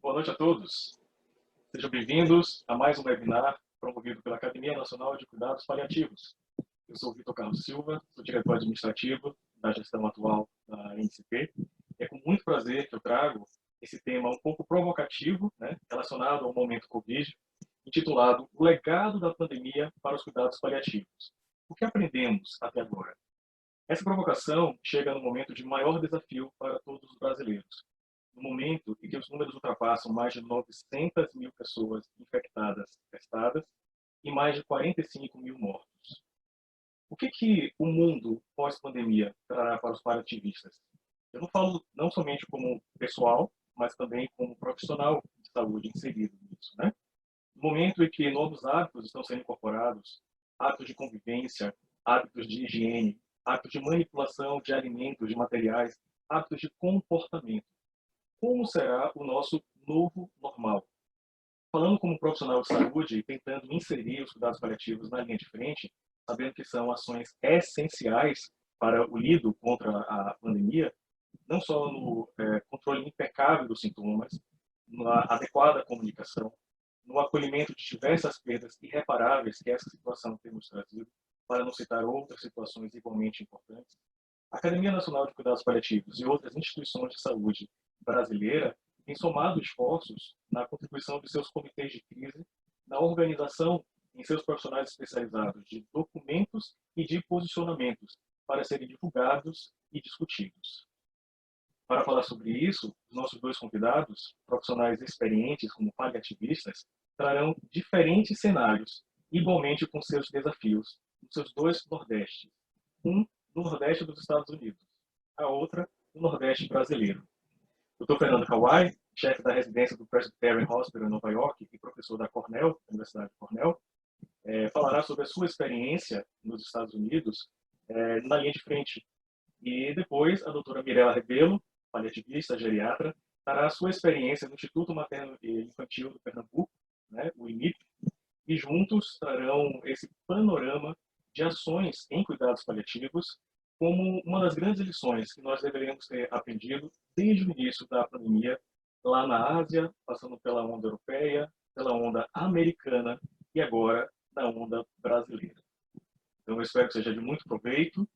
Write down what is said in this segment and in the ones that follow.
Boa noite a todos. Sejam bem-vindos a mais um webinar promovido pela Academia Nacional de Cuidados Paliativos. Eu sou o Vitor Carlos Silva, sou diretor administrativo da gestão atual da NCP. É com muito prazer que eu trago esse tema um pouco provocativo, relacionado ao momento Covid, intitulado O Legado da Pandemia para os Cuidados Paliativos. O que aprendemos até agora? Essa provocação chega no momento de maior desafio para todos os brasileiros. No momento em que os números ultrapassam mais de 900 mil pessoas infectadas testadas e mais de 45 mil mortos. O que o mundo pós-pandemia trará para os paliativistas? Eu não falo não somente como pessoal, mas também como profissional de saúde inserido nisso. No momento em que novos hábitos estão sendo incorporados, hábitos de convivência, hábitos de higiene, hábitos de manipulação de alimentos, de materiais, hábitos de comportamento. Como será o nosso novo normal? Falando como profissional de saúde e tentando inserir os cuidados paliativos na linha de frente, sabendo que são ações essenciais para o lido contra a pandemia, não só no controle impecável dos sintomas, na adequada comunicação, no acolhimento de diversas perdas irreparáveis que essa situação tem nos trazido, para não citar outras situações igualmente importantes, a Academia Nacional de Cuidados Paliativos e outras instituições de saúde brasileira têm somado esforços na contribuição de seus comitês de crise, na organização em seus profissionais especializados de documentos e de posicionamentos para serem divulgados e discutidos. Para falar sobre isso, os nossos dois convidados, profissionais experientes como paliativistas, trarão diferentes cenários, igualmente com seus desafios, nos seus dois Nordestes. Um no Nordeste dos Estados Unidos, a outra no Nordeste brasileiro. Dr. Fernando Kawai, chefe da residência do Presbyterian Hospital em Nova York e professor da Cornell, Universidade de Cornell, falará sobre a sua experiência nos Estados Unidos na linha de frente. E depois a doutora Mirela Rebelo, paliativista, geriatra, dará a sua experiência no Instituto Materno e Infantil do Pernambuco, o IMIP, e juntos trarão esse panorama de ações em cuidados paliativos como uma das grandes lições que nós deveríamos ter aprendido desde o início da pandemia, lá na Ásia, passando pela onda europeia, pela onda americana e agora na onda brasileira. Então, eu espero que seja de muito proveito.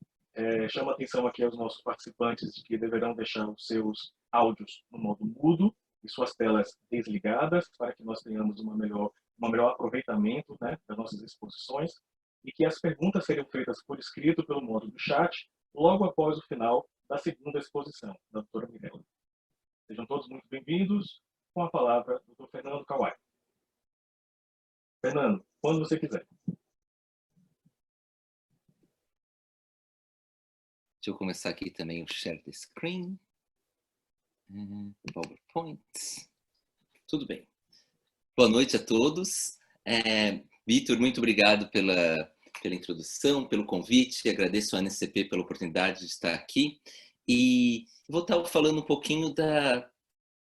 Chamo a atenção aqui aos nossos participantes de que deverão deixar os seus áudios no modo mudo e suas telas desligadas para que nós tenhamos um melhor aproveitamento das nossas exposições e que as perguntas seriam feitas por escrito pelo modo do chat logo após o final da segunda exposição, da doutora Mirela. Sejam todos muito bem-vindos. Com a palavra, Dr. Fernando Kawai. Fernando, quando você quiser. Deixa eu começar aqui também o share the screen. PowerPoint. Tudo bem. Boa noite a todos. Vitor, muito obrigado pela introdução, pelo convite. Agradeço à NCP pela oportunidade de estar aqui. E vou estar falando um pouquinho da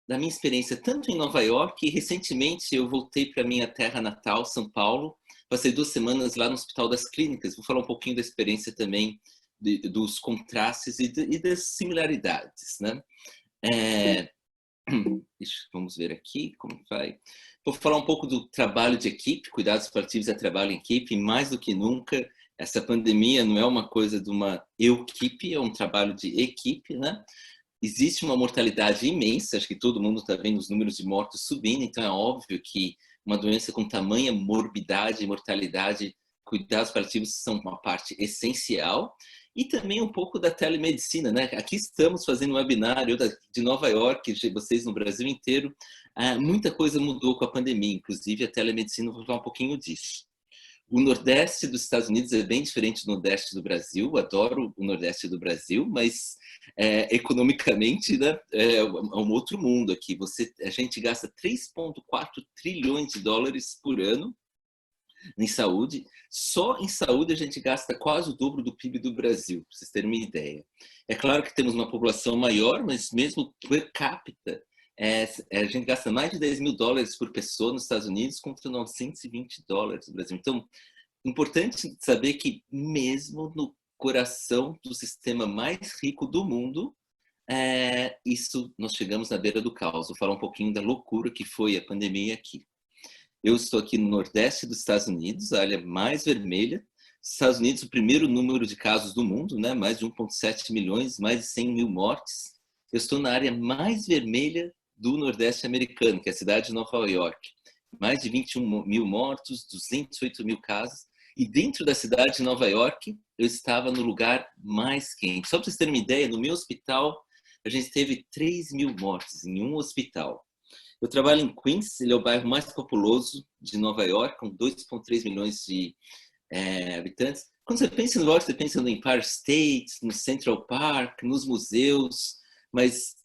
minha experiência, tanto em Nova York, e recentemente eu voltei para a minha terra natal, São Paulo. Passei 2 semanas lá no Hospital das Clínicas. Vou falar um pouquinho da experiência também, dos contrastes e das similaridades. Vamos ver aqui como vai. Vou falar um pouco do trabalho de equipe. Cuidados paliativos é trabalho em equipe, e mais do que nunca, essa pandemia não é uma coisa de uma eu-equipe, é um trabalho de equipe, Existe uma mortalidade imensa, acho que todo mundo está vendo os números de mortos subindo, então é óbvio que uma doença com tamanha morbidade e mortalidade, cuidados paliativos são uma parte essencial. E também um pouco da telemedicina, Aqui estamos fazendo um webinar de Nova York, vocês no Brasil inteiro. Muita coisa mudou com a pandemia, inclusive a telemedicina, vou falar um pouquinho disso. O Nordeste dos Estados Unidos é bem diferente do Nordeste do Brasil. Adoro o Nordeste do Brasil, mas economicamente é um outro mundo aqui. A gente gasta 3,4 trilhões de dólares por ano em saúde. Só em saúde a gente gasta quase o dobro do PIB do Brasil, para vocês terem uma ideia. É claro que temos uma população maior, mas mesmo per capita, a gente gasta mais de 10 mil dólares por pessoa nos Estados Unidos contra 920 dólares no Brasil. Então, importante saber que mesmo no coração do sistema mais rico do mundo, nós chegamos na beira do caos. Vou falar um pouquinho da loucura que foi a pandemia aqui. Eu estou aqui no Nordeste dos Estados Unidos, a área mais vermelha. Estados Unidos, o primeiro número de casos do mundo, né? Mais de 1,7 milhões, mais de 100 mil mortes. Eu estou na área mais vermelha do Nordeste americano, que é a cidade de Nova York. Mais de 21 mil mortos, 208 mil casos. E dentro da cidade de Nova York, eu estava no lugar mais quente. Só para vocês terem uma ideia, no meu hospital, a gente teve 3 mil mortes em um hospital. Eu trabalho em Queens, ele é o bairro mais populoso de Nova York, com 2,3 milhões de habitantes. Quando você pensa em Nova York, você pensa no Empire State, no Central Park, nos museus, mas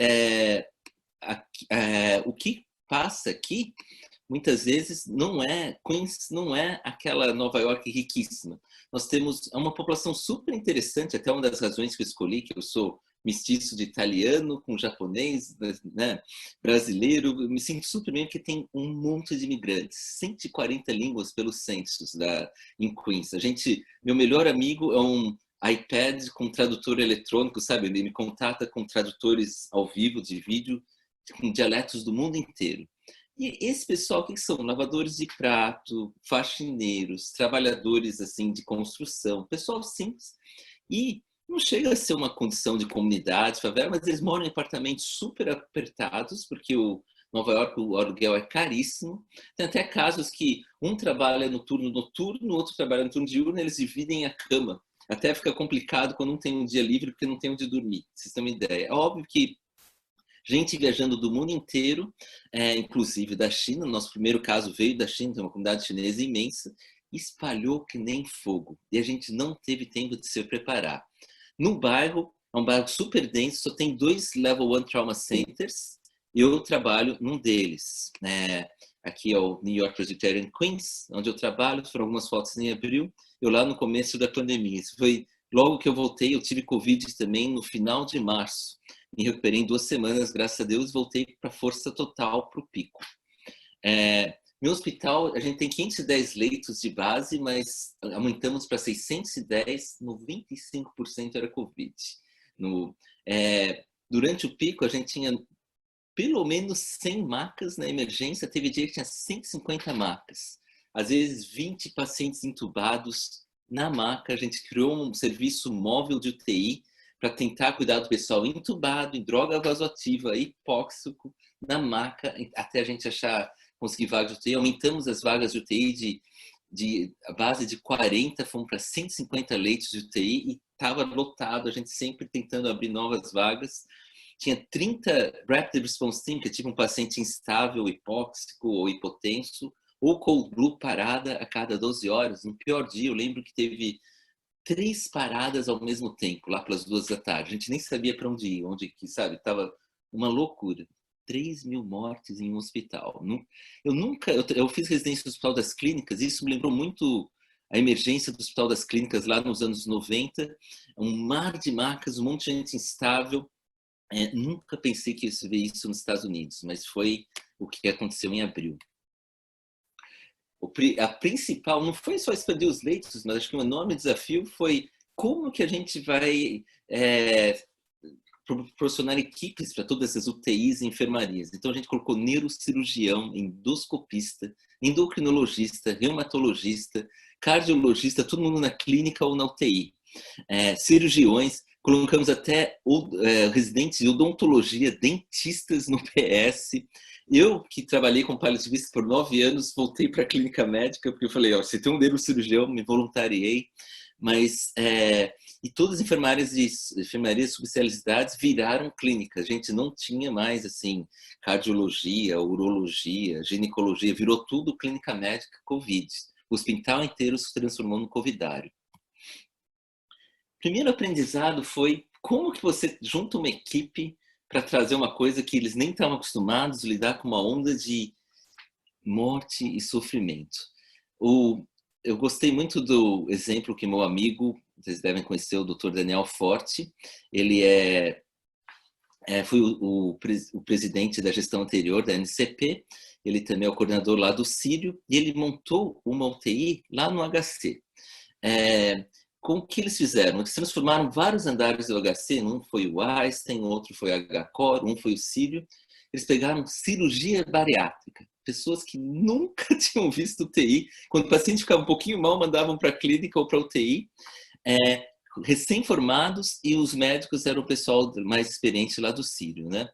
o que passa aqui, muitas vezes, Queens não é aquela Nova York riquíssima. Nós temos uma população super interessante, até uma das razões que eu escolhi, que eu sou mestiço de italiano com japonês, né, brasileiro, eu me sinto super bem porque tem um monte de imigrantes, 140 línguas pelos censos em Queens. Meu melhor amigo é um iPad com tradutor eletrônico, sabe? Ele me contata com tradutores ao vivo de vídeo, com dialetos do mundo inteiro. E esse pessoal, o que são? Lavadores de prato, faxineiros, trabalhadores assim de construção, pessoal simples. E não chega a ser uma condição de comunidade, favela, mas eles moram em apartamentos super apertados, porque Nova York o aluguel é caríssimo. Tem até casos que um trabalha no turno noturno, o outro trabalha no turno diurno, eles dividem a cama. Até fica complicado quando um tem um dia livre, porque não tem onde dormir. Vocês têm uma ideia. É óbvio que gente viajando do mundo inteiro, inclusive da China. Nosso primeiro caso veio da China, tem uma comunidade chinesa imensa, espalhou que nem fogo. E a gente não teve tempo de se preparar. No bairro, é um bairro super denso, só tem 2 Level 1 Trauma Centers. Eu trabalho num deles. Aqui é o New York Presbyterian Queens, onde eu trabalho. Foram algumas fotos em abril. Eu lá no começo da pandemia. Isso foi logo que eu voltei. Eu tive Covid também no final de março. Me recuperei em 2 semanas, graças a Deus. Voltei para força total, para o pico. Meu hospital, a gente tem 510 leitos de base, mas aumentamos para 610, 95% era Covid. Durante o pico, a gente tinha pelo menos 100 macas na emergência, teve dia que tinha 150 macas. Às vezes, 20 pacientes entubados na maca. A gente criou um serviço móvel de UTI para tentar cuidar do pessoal entubado, em droga vasoativa, hipóxico, na maca, até a gente conseguir vaga de UTI. Aumentamos as vagas de UTI de a base de 40, fomos para 150 leitos de UTI e estava lotado, a gente sempre tentando abrir novas vagas. Tinha 30 Rapid Response Team, que tipo um paciente instável, hipóxico ou hipotenso, ou Cold Blue parada a cada 12 horas. No pior dia, eu lembro que teve 3 paradas ao mesmo tempo, lá pelas 2 da tarde. A gente nem sabia para onde ir, sabe? Tava uma loucura. 3 mil mortes em um hospital. Eu fiz residência no Hospital das Clínicas, e isso me lembrou muito a emergência do Hospital das Clínicas lá nos anos 90. Um mar de macas, um monte de gente instável. Nunca pensei que ia ver isso nos Estados Unidos, mas foi o que aconteceu em abril. A principal, não foi só expandir os leitos, mas acho que um enorme desafio foi como que a gente vai proporcionar equipes para todas essas UTIs e enfermarias. Então a gente colocou neurocirurgião, endoscopista, endocrinologista, reumatologista, cardiologista, todo mundo na clínica ou na UTI. Cirurgiões, colocamos até residentes de odontologia, dentistas no PS. Eu, que trabalhei com paliativista por 9 anos, voltei para a clínica médica, porque eu falei, se tem um neurocirurgião, me voluntariei. Mas, e todas as enfermarias subespecialidades viraram clínicas. A gente não tinha mais, assim, cardiologia, urologia, ginecologia, virou tudo clínica médica Covid. O hospital inteiro se transformou no covidário. Primeiro aprendizado foi como que você junta uma equipe para trazer uma coisa que eles nem estavam acostumados a lidar com uma onda de morte e sofrimento. Eu gostei muito do exemplo que meu amigo, vocês devem conhecer, o Dr. Daniel Forte. Ele foi o presidente da gestão anterior da NCP. Ele também é o coordenador lá do Sírio e ele montou uma UTI lá no HC. com o que eles fizeram? Eles transformaram vários andares do HC, um foi o Einstein, outro foi o HCOR, um foi o Sírio. Eles pegaram cirurgia bariátrica, pessoas que nunca tinham visto UTI. Quando o paciente ficava um pouquinho mal, mandavam para a clínica ou para a UTI, recém-formados, e os médicos eram o pessoal mais experiente lá do Sírio, né?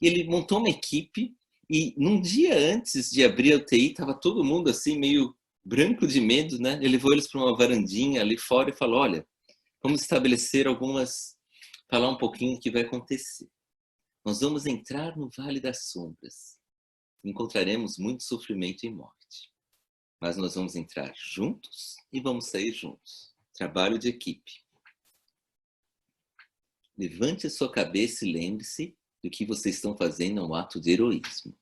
E ele montou uma equipe, e num dia antes de abrir a UTI, estava todo mundo assim, meio branco de medo, né? Ele levou eles para uma varandinha ali fora e falou: olha, vamos estabelecer falar um pouquinho do que vai acontecer. Nós vamos entrar no Vale das Sombras. Encontraremos muito sofrimento e morte. Mas nós vamos entrar juntos e vamos sair juntos. Trabalho de equipe. Levante a sua cabeça e lembre-se do que vocês estão fazendo, é um ato de heroísmo.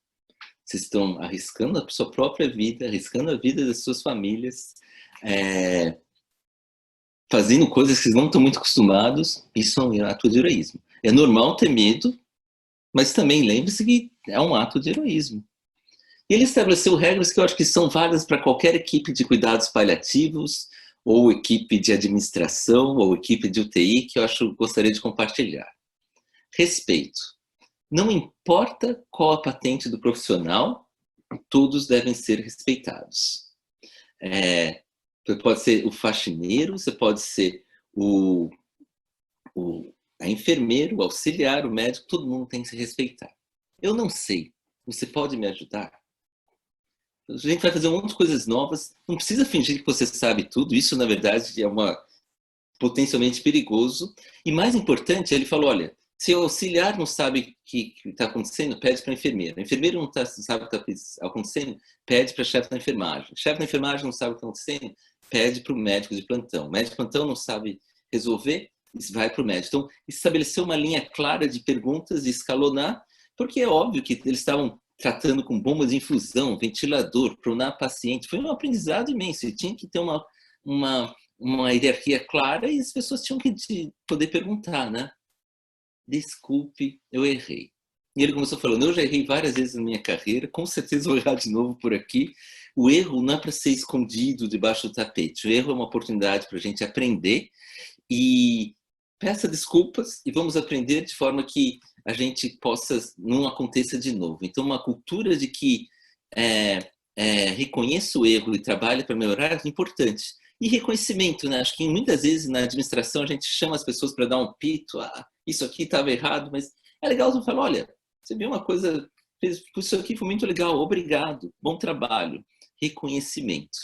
Vocês estão arriscando a sua própria vida, arriscando a vida das suas famílias, fazendo coisas que vocês não estão muito acostumados. Isso é um ato de heroísmo. É normal ter medo, mas também lembre-se que é um ato de heroísmo. E ele estabeleceu regras que eu acho que são válidas para qualquer equipe de cuidados paliativos, ou equipe de administração, ou equipe de UTI, que eu gostaria de compartilhar. Respeito. Não importa qual a patente do profissional, todos devem ser respeitados. Você pode ser o faxineiro, você pode ser a enfermeira, o auxiliar, o médico, todo mundo tem que se respeitar. Eu não sei, você pode me ajudar? A gente vai fazer um monte de coisas novas, não precisa fingir que você sabe tudo, isso na verdade é potencialmente perigoso. E mais importante, ele falou, olha, se o auxiliar não sabe o que está acontecendo, pede para a enfermeira. A enfermeira não sabe o que está acontecendo, pede para a chefe da enfermagem. O chefe da enfermagem não sabe o que está acontecendo, pede para o médico de plantão. O médico de plantão não sabe resolver, vai para o médico. Então, estabeleceu uma linha clara de perguntas e escalonar, porque é óbvio que eles estavam tratando com bomba de infusão, ventilador, pronar paciente. Foi um aprendizado imenso e tinha que ter uma hierarquia clara e as pessoas tinham que poder perguntar, né? Desculpe, eu errei. E ele começou falando, eu já errei várias vezes na minha carreira, com certeza vou errar de novo por aqui. O erro não é para ser escondido debaixo do tapete, o erro é uma oportunidade para a gente aprender e peça desculpas e vamos aprender de forma que a gente não aconteça de novo. Então, uma cultura de que reconheça o erro e trabalhe para melhorar é importante. E reconhecimento, né? Acho que muitas vezes na administração a gente chama as pessoas para dar um pito, isso aqui estava errado, mas é legal você falar, olha, você viu uma coisa, isso aqui foi muito legal, obrigado, bom trabalho, reconhecimento.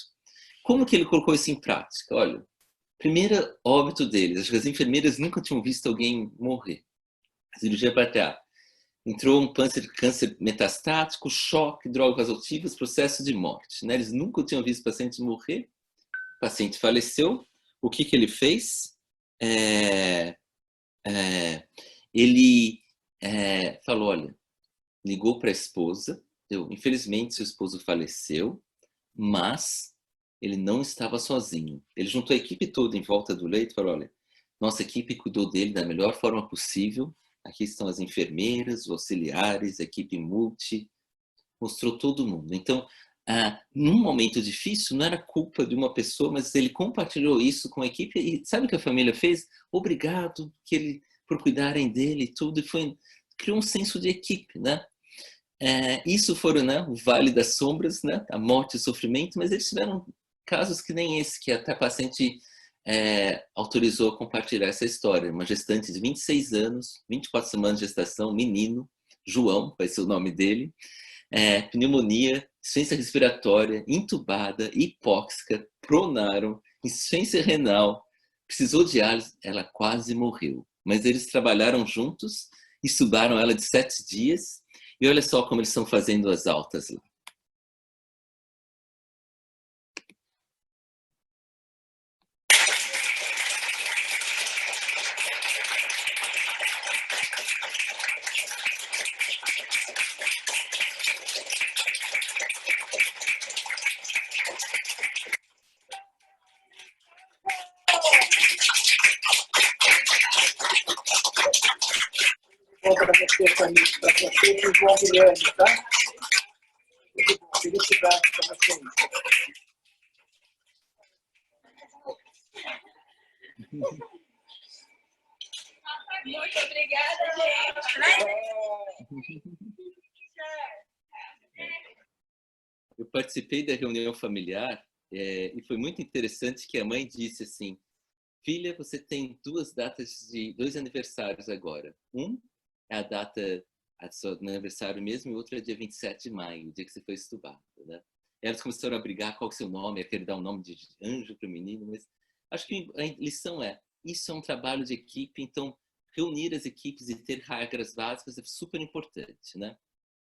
Como que ele colocou isso em prática? Olha, primeiro óbito deles, acho que as enfermeiras nunca tinham visto alguém morrer. A cirurgia bariátrica. Entrou um câncer metastático, choque, drogas ativas, processo de morte. Né? Eles nunca tinham visto paciente morrer. O paciente faleceu. O que ele fez? Ele falou, olha, ligou para a esposa. Infelizmente, seu esposo faleceu, mas ele não estava sozinho. Ele juntou a equipe toda em volta do leito e falou, olha, nossa equipe cuidou dele da melhor forma possível. Aqui estão as enfermeiras, os auxiliares, a equipe multi. Mostrou todo mundo. Então, num momento difícil, não era culpa de uma pessoa, mas ele compartilhou isso com a equipe. E sabe o que a família fez? Obrigado por cuidarem dele e tudo. E criou um senso de equipe, né? Isso foram, né, o Vale das Sombras, né? A morte e o sofrimento, mas eles tiveram casos que nem esse, que até a paciente autorizou a compartilhar essa história. Uma gestante de 26 anos, 24 semanas de gestação, menino, João, vai ser o nome dele, pneumonia, insuficiência respiratória, intubada, hipóxica, pronaram, insuficiência renal, precisou de diálise, ela quase morreu. Mas eles trabalharam juntos, estudaram ela de 7 dias, e olha só como eles estão fazendo as altas lá. Bom para você, Camila, para você e o João Guilherme, tá? Muito bom, felicidades para vocês. Muito obrigada, gente. Eu participei da reunião familiar e foi muito interessante que a mãe disse assim: filha, você tem dois aniversários agora. Um é a data do seu aniversário mesmo e outro é dia 27 de maio, o dia que você foi estudar, né? Elas começaram a brigar qual que é o seu nome, a querer dar um nome de anjo para o menino, mas acho que a lição isso é um trabalho de equipe, então reunir as equipes e ter regras básicas é super importante, né?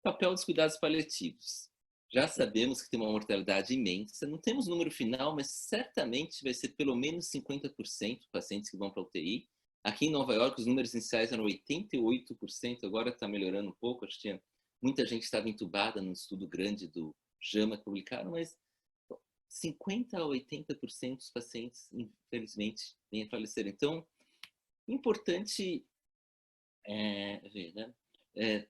Papel dos cuidados paliativos. Já sabemos que tem uma mortalidade imensa, não temos número final, mas certamente vai ser pelo menos 50% de pacientes que vão para a UTI. Aqui em Nova York, os números iniciais eram 88%, agora está melhorando um pouco, acho que muita gente estava entubada num estudo grande do JAMA que publicaram, mas 50% a 80% dos pacientes, infelizmente, vêm a falecer. Então, importante ver, né?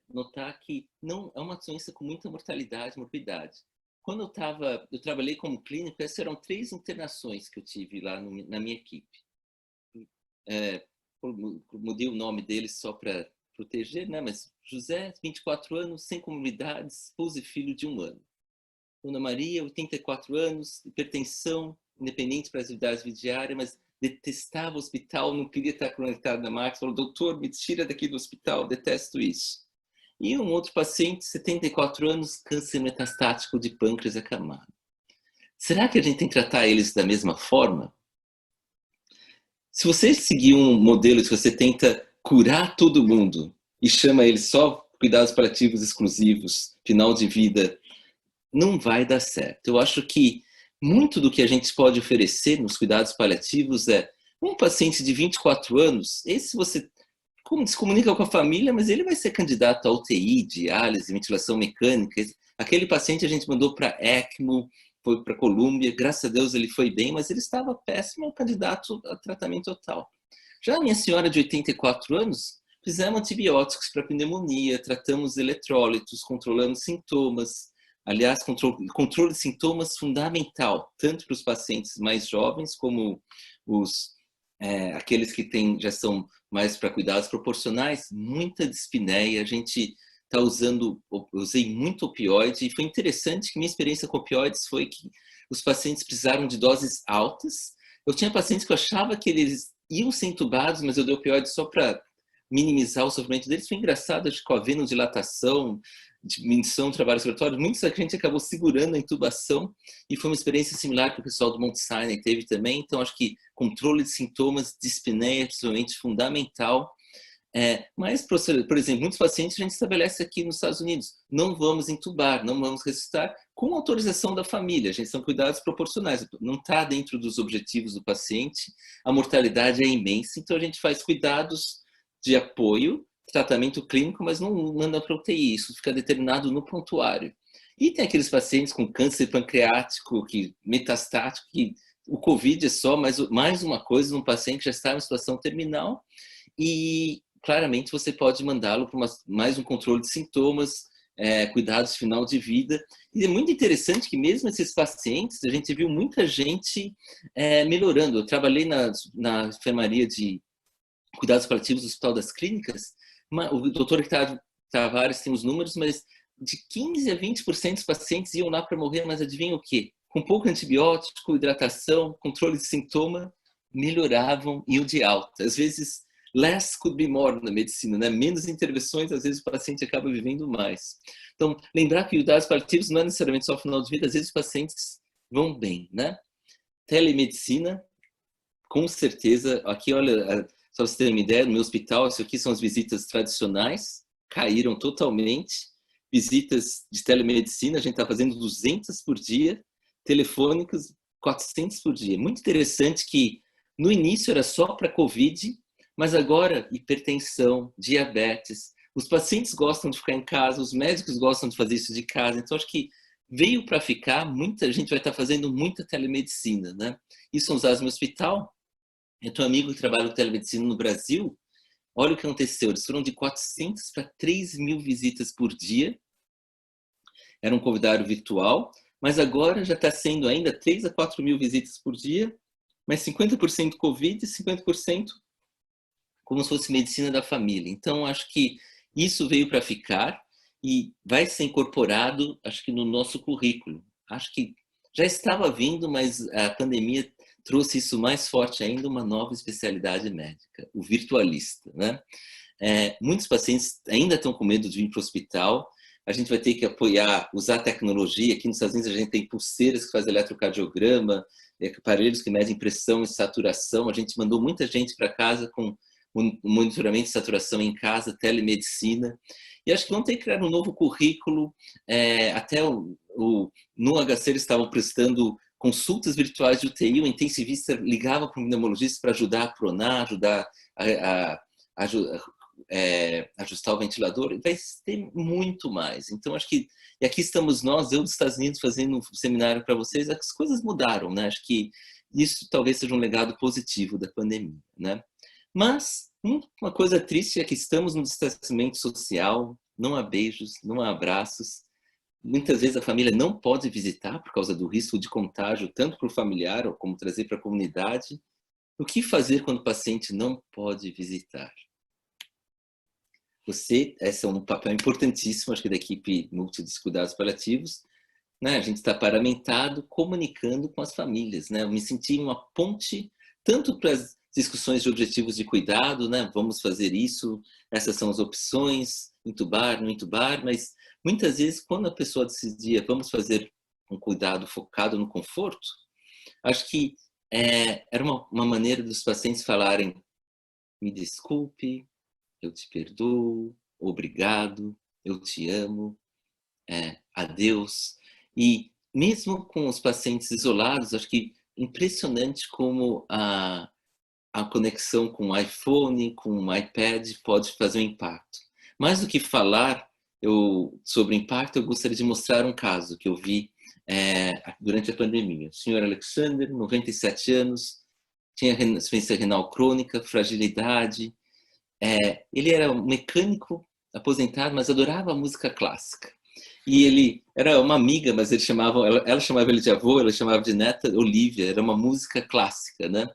Notar que não é uma doença com muita mortalidade e morbidade. Quando eu trabalhei como clínico, essas eram 3 internações que eu tive lá na minha equipe. Mudei o nome dele só para proteger, né? Mas José, 24 anos, sem comorbidades, esposa e filho de 1 ano. Dona Maria, 84 anos, hipertensão, independente para as atividades diárias, mas detestava o hospital, não queria estar conectado na máquina, falou: doutor, me tira daqui do hospital, detesto isso. E um outro paciente, 74 anos, câncer metastático de pâncreas acamado. Será que a gente tem que tratar eles da mesma forma? Se você seguir um modelo que você tenta curar todo mundo e chama ele só cuidados paliativos exclusivos, final de vida, não vai dar certo. Eu acho que muito do que a gente pode oferecer nos cuidados paliativos é um paciente de 24 anos, esse você se comunica com a família, mas ele vai ser candidato a UTI, diálise, ventilação mecânica. Aquele paciente a gente mandou para ECMO, foi para Colômbia, graças a Deus ele foi bem, mas ele estava péssimo, candidato a tratamento total. Já a minha senhora de 84 anos, fizemos antibióticos para pneumonia, tratamos eletrólitos, controlamos sintomas. Aliás, controle de sintomas fundamental, tanto para os pacientes mais jovens, como aqueles que já são mais para cuidados proporcionais, muita dispneia, a gente está usei muito opioide, e foi interessante que minha experiência com opioides foi que os pacientes precisaram de doses altas. Eu tinha pacientes que eu achava que eles iam ser entubados, mas eu dei opioide só para minimizar o sofrimento deles. Foi engraçado, acho que com a venodilatação, diminuição do trabalho respiratório, muita gente acabou segurando a intubação, e foi uma experiência similar que o pessoal do Mount Sinai teve também. Então, acho que controle de sintomas, dispneia é absolutamente fundamental. Mas, por exemplo, muitos pacientes a gente estabelece aqui nos Estados Unidos: não vamos intubar, não vamos ressuscitar, com autorização da família. A gente são cuidados proporcionais, não está dentro dos objetivos do paciente, a mortalidade é imensa, então a gente faz cuidados de apoio, tratamento clínico, mas não manda para UTI, isso fica determinado no prontuário. E tem aqueles pacientes com câncer pancreático, metastático, que o COVID é só mais uma coisa num paciente que já está em situação terminal, e claramente você pode mandá-lo para mais um controle de sintomas, cuidados de final de vida. E é muito interessante que mesmo esses pacientes, a gente viu muita gente melhorando. Eu trabalhei na enfermaria de cuidados paliativos do Hospital das Clínicas. O doutor Ricardo Tavares tem os números, mas de 15% a 20% dos pacientes iam lá para morrer, mas adivinha o quê? Com pouco antibiótico, hidratação, controle de sintoma, melhoravam, iam de alta. Às vezes, less could be more na medicina, né? Menos intervenções, às vezes o paciente acaba vivendo mais. Então, lembrar que cuidados paliativos não é necessariamente só final de vida, às vezes os pacientes vão bem, né? Telemedicina, com certeza. Aqui, olha, só para você ter uma ideia, no meu hospital, isso aqui são as visitas tradicionais, caíram totalmente. Visitas de telemedicina, a gente está fazendo 200 por dia, telefônicas 400 por dia. Muito interessante que no início era só para Covid, mas agora hipertensão, diabetes. Os pacientes gostam de ficar em casa, os médicos gostam de fazer isso de casa. Então, acho que veio para ficar, muita gente vai estar fazendo muita telemedicina, né? Isso são usados no hospital. Eu tenho um amigo que trabalha com telemedicina no Brasil. Olha o que aconteceu, eles foram de 400 para 3.000 visitas por dia. Era um convidado virtual, mas agora já está sendo ainda 3 a 4.000 visitas por dia. mas 50% Covid e 50% como se fosse medicina da família. Então, acho que isso veio para ficar e vai ser incorporado, acho que no nosso currículo. Acho que já estava vindo, mas a pandemia trouxe isso mais forte ainda, uma nova especialidade médica, o virtualista, né? Muitos pacientes ainda estão com medo de vir para o hospital. A gente vai ter que apoiar, usar tecnologia. Aqui nos Estados Unidos a gente tem pulseiras que fazem eletrocardiograma, aparelhos que medem pressão e saturação. A gente mandou muita gente para casa com monitoramento de saturação em casa, telemedicina. E acho que vão ter que criar um novo currículo. Até no HC eles estavam prestando consultas virtuais de UTI, o intensivista ligava para o pneumologista para ajudar a pronar, ajudar a ajustar o ventilador, e vai ter muito mais. Então, acho que, e aqui estamos nós, eu dos Estados Unidos, fazendo um seminário para vocês, as coisas mudaram, né? Acho que isso talvez seja um legado positivo da pandemia, né? Mas, uma coisa triste é que estamos no distanciamento social, não há beijos, não há abraços, muitas vezes a família não pode visitar por causa do risco de contágio, tanto para o familiar como trazer para a comunidade. O que fazer quando o paciente não pode visitar? Esse é um papel importantíssimo, acho que da equipe multidisciplinar de cuidados paliativos, né? A gente está paramentado, comunicando com as famílias, né? Eu me senti uma ponte, tanto para as discussões de objetivos de cuidado, né? Vamos fazer isso, essas são as opções, intubar, não intubar, mas muitas vezes quando a pessoa decidia, vamos fazer um cuidado focado no conforto, acho que era uma maneira dos pacientes falarem, me desculpe, eu te perdoo, obrigado, eu te amo, adeus. E mesmo com os pacientes isolados, acho que impressionante como a conexão com o iPhone, com o iPad pode fazer um impacto. Mais do que falar sobre impacto, eu gostaria de mostrar um caso que eu vi durante a pandemia. O senhor Alexander, 97 anos, tinha insuficiência renal crônica, fragilidade. Ele era um mecânico aposentado, mas adorava a música clássica. E ele era uma amiga, mas ela chamava ele de avô, ela chamava de neta Olivia, era uma música clássica, né?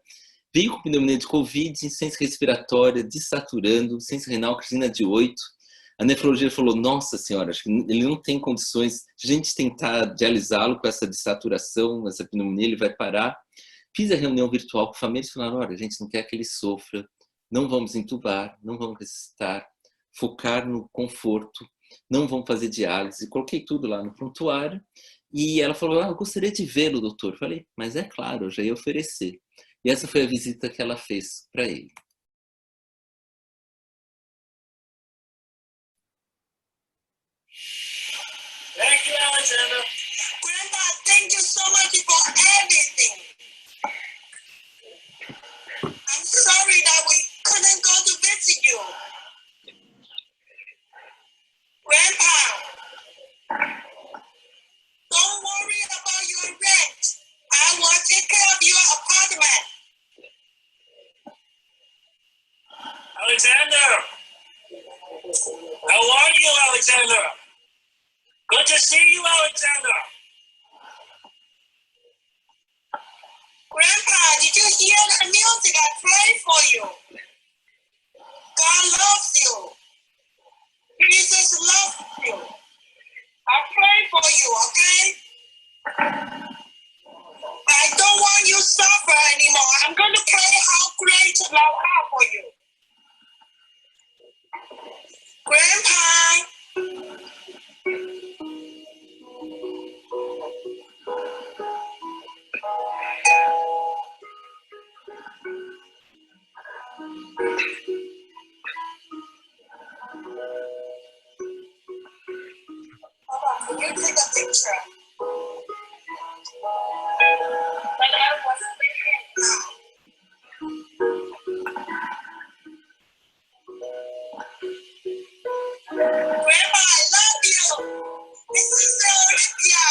Veio com pneumonia de Covid, insuficiência respiratória, desaturando, insuficiência renal, creatinina de 8. A nefrologia falou, nossa senhora, acho que ele não tem condições, se a gente tentar dialisá-lo com essa desaturação, essa pneumonia, ele vai parar. Fiz a reunião virtual com famílias e falaram, olha, a gente não quer que ele sofra, não vamos entubar, não vamos ressuscitar, focar no conforto, não vamos fazer diálise. Coloquei tudo lá no prontuário e ela falou, eu gostaria de vê-lo, doutor. Falei, mas é claro, eu já ia oferecer. E essa foi a visita que ela fez para ele. Thank you, Alexander. Grandpa, thank you so much for everything. I'm sorry that we couldn't go to visit you. Grandpa, don't worry about your rent. I will take care of your apartment. Alexander, how are you, Alexander? Good to see you, Alexander. Grandpa, did you hear the music I played for you? God loves you. Jesus loves you. I pray for you, okay? I don't want you to suffer anymore. I'm going to pray how great love are for you. Grandpa. Hold on, can you take a picture? But I was thinking. Grandma, I love you. This is Olivia.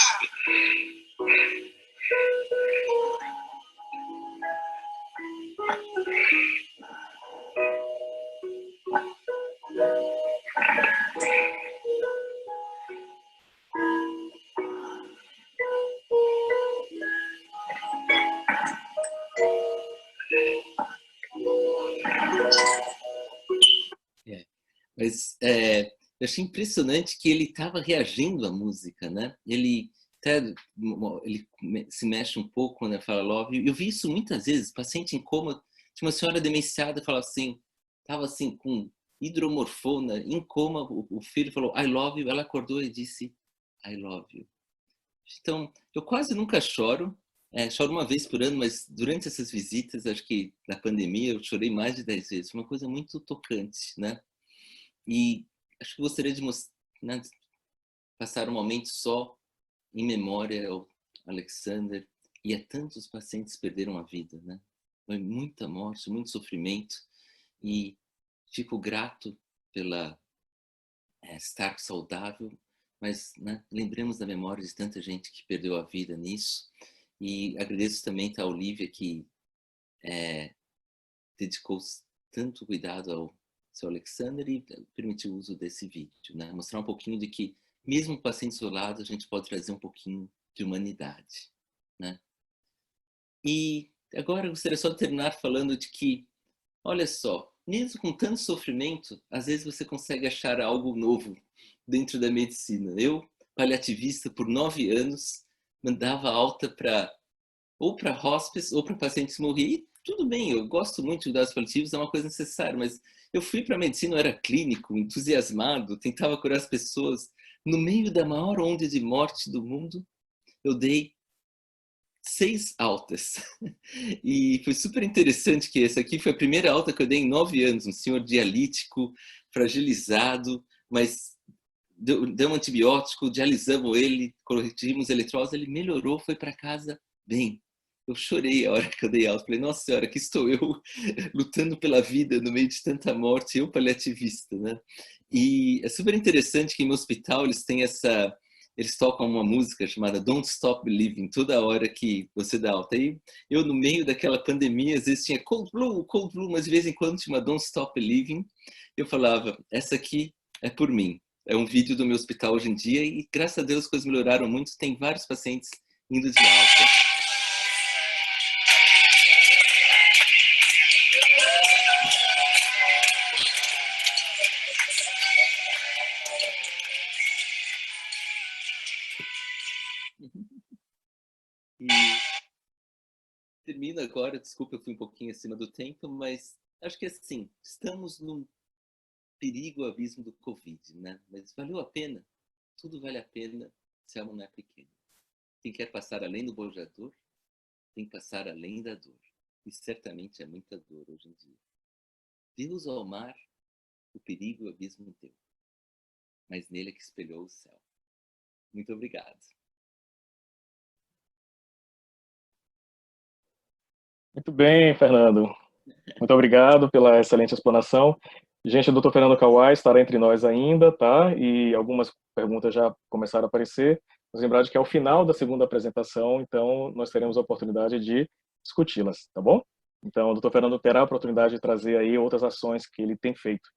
eu achei impressionante que ele estava reagindo à música, né? Ele se mexe um pouco quando ele fala love you. Eu vi isso muitas vezes, paciente em coma, tinha uma senhora demenciada, falava assim, estava assim com hidromorfona, em coma, o filho falou I love you, ela acordou e disse I love you. Então, eu quase nunca choro, choro uma vez por ano, mas durante essas visitas, acho que na pandemia, eu chorei mais de 10 vezes. Foi uma coisa muito tocante, né? E acho que gostaria de mostrar, né, passar um momento só em memória ao Alexander. E tantos pacientes perderam a vida, né? Foi muita morte, muito sofrimento. E fico grato pela estar saudável, mas, né, lembremos da memória de tanta gente que perdeu a vida nisso. E agradeço também a Olivia, que dedicou tanto cuidado ao seu Alexander e permitiu o uso desse vídeo, né? Mostrar um pouquinho de que, mesmo paciente isolado, a gente pode trazer um pouquinho de humanidade, né? E agora eu gostaria só de terminar falando de que, olha só, mesmo com tanto sofrimento, às vezes você consegue achar algo novo dentro da medicina. Eu, paliativista por 9 anos, mandava alta ou para hospice ou para pacientes morrer. E tudo bem, eu gosto muito de cuidados paliativos, é uma coisa necessária, mas eu fui para a medicina, eu era clínico, entusiasmado, tentava curar as pessoas. No meio da maior onda de morte do mundo, eu dei 6 altas. E foi super interessante que essa aqui foi a primeira alta que eu dei em 9 anos. Um senhor dialítico, fragilizado, mas deu um antibiótico, dialisamos ele, corrigimos eletrose, ele melhorou, foi para casa bem. Eu chorei a hora que eu dei alta. Falei, nossa senhora, aqui estou eu lutando pela vida no meio de tanta morte, eu paliativista, né? E é super interessante que em meu hospital eles tocam uma música chamada Don't Stop Believing, toda hora que você dá alta. E eu, no meio daquela pandemia, às vezes tinha Cold Blue, mas de vez em quando tinha uma Don't Stop Believing. Eu falava, essa aqui é por mim. É um vídeo do meu hospital hoje em dia e, graças a Deus, as coisas melhoraram muito. Tem vários pacientes indo de alta. E termino agora, desculpa, eu fui um pouquinho acima do tempo, mas acho que assim, estamos num perigo, abismo do Covid, né? Mas valeu a pena, tudo vale a pena se a alma não é pequena. Quem quer passar além do bojador, tem que passar além da dor. E certamente é muita dor hoje em dia. Deus ao mar, o perigo e o abismo teu, mas nele é que espelhou o céu. Muito obrigado. Muito bem, Fernando. Muito obrigado pela excelente explanação. Gente, o Dr. Fernando Kawai estará entre nós ainda, tá? E algumas perguntas já começaram a aparecer. Mas lembrar de que ao final da segunda apresentação, então, nós teremos a oportunidade de discuti-las, tá bom? Então, o Dr. Fernando terá a oportunidade de trazer aí outras ações que ele tem feito.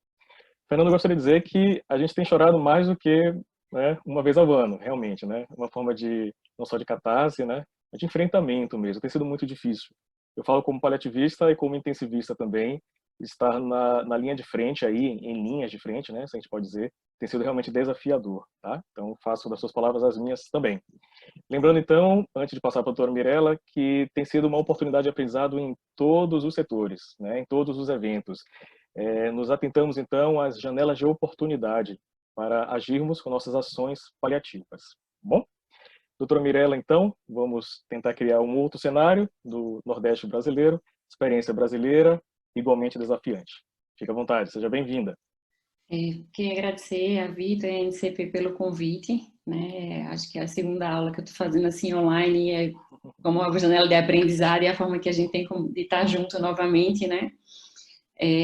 Fernando, eu gostaria de dizer que a gente tem chorado mais do que, né, uma vez ao ano, realmente, né? Uma forma de, não só de catarse, né? Mas de enfrentamento mesmo. Tem sido muito difícil. Eu falo como paliativista e como intensivista também, estar na linha de frente aí, em linhas de frente, né, se a gente pode dizer, tem sido realmente desafiador, tá? Então, faço das suas palavras as minhas também. Lembrando, então, antes de passar para a doutora Mirella, que tem sido uma oportunidade de aprendizado em todos os setores, né, em todos os eventos. Nos atentamos, então, às janelas de oportunidade para agirmos com nossas ações paliativas. Bom? Doutora Mirella, então, vamos tentar criar um outro cenário do Nordeste brasileiro, experiência brasileira, igualmente desafiante. Fique à vontade, seja bem-vinda. Queria agradecer a Vitor e a NCP pelo convite, né? Acho que é a segunda aula que eu estou fazendo assim online, é como uma janela de aprendizado e a forma que a gente tem de estar junto novamente, né?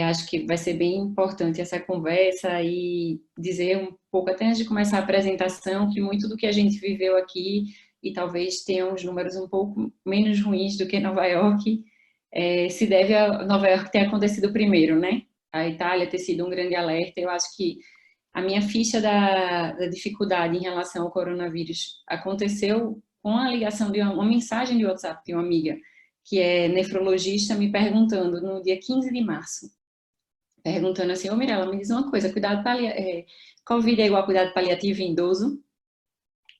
Acho que vai ser bem importante essa conversa e dizer um pouco, até antes de começar a apresentação, que muito do que a gente viveu aqui, e talvez tenha uns números um pouco menos ruins do que Nova York, se deve a Nova York ter acontecido primeiro, né? A Itália ter sido um grande alerta. Eu acho que a minha ficha da dificuldade em relação ao coronavírus aconteceu com a ligação de uma mensagem de WhatsApp de uma amiga, que é nefrologista, me perguntando no dia 15 de março, perguntando assim, ô Mirella, me diz uma coisa, Covid é igual a cuidado paliativo em idoso?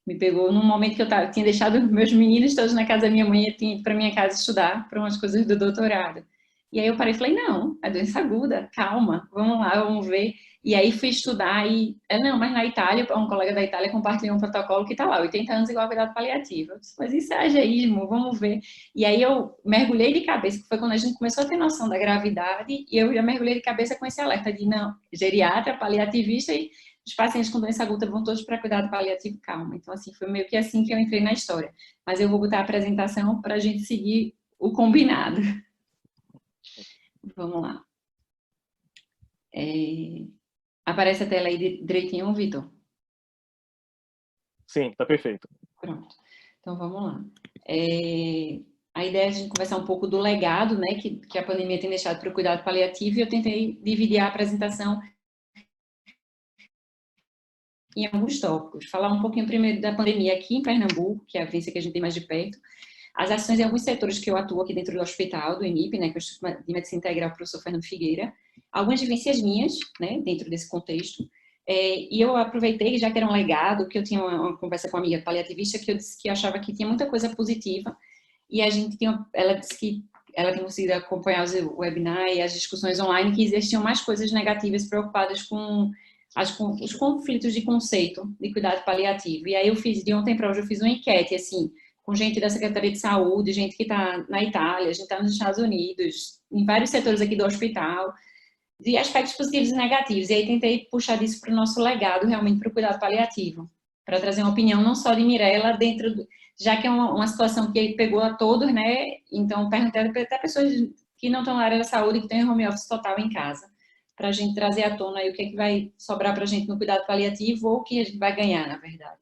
Me pegou num momento que eu tinha deixado meus meninos todos na casa da minha mãe e tinha ido para minha casa estudar para umas coisas do doutorado. E aí eu parei e falei, não, é doença aguda, calma, vamos lá, vamos ver. E aí fui estudar e, não, mas na Itália, um colega da Itália compartilhou um protocolo que está lá, 80 anos igual a cuidado paliativo. Eu disse, mas isso é ageísmo, vamos ver. E aí eu mergulhei de cabeça, que foi quando a gente começou a ter noção da gravidade, e eu já mergulhei de cabeça com esse alerta de, não, geriatra, paliativista e os pacientes com doença aguda vão todos para cuidado paliativo, calma. Então, assim, foi meio que assim que eu entrei na história. Mas eu vou botar a apresentação para a gente seguir o combinado. Vamos lá. Aparece a tela aí direitinho, Vitor? Sim, tá perfeito. Pronto. Então, vamos lá. A ideia é a gente conversar um pouco do legado, né, que a pandemia tem deixado para o cuidado paliativo, e eu tentei dividir a apresentação em alguns tópicos. Falar um pouquinho primeiro da pandemia aqui em Pernambuco, que é a vivência que a gente tem mais de perto, as ações em alguns setores que eu atuo aqui dentro do hospital, do IMIP, né, que é o Instituto de Medicina Integral, professor Fernando Figueira, algumas vivências minhas, né, dentro desse contexto, e eu aproveitei, já que era um legado, que eu tinha uma conversa com uma amiga paliativista, que eu disse que achava que tinha muita coisa positiva, e ela disse que ela tinha conseguido acompanhar o webinar e as discussões online, que existiam mais coisas negativas preocupadas com os conflitos de conceito de cuidado paliativo. E aí de ontem para hoje eu fiz uma enquete, assim, com gente da Secretaria de Saúde, gente que está na Itália, a gente está nos Estados Unidos, em vários setores aqui do hospital, de aspectos positivos e negativos. E aí tentei puxar disso para o nosso legado, realmente, para o cuidado paliativo, para trazer uma opinião não só de Mirella, já que é uma situação que pegou a todos, né? Então, perguntei até pessoas que não estão na área da saúde, que têm home office total em casa, para a gente trazer à tona aí o que é que vai sobrar para a gente no cuidado paliativo ou o que a gente vai ganhar, na verdade.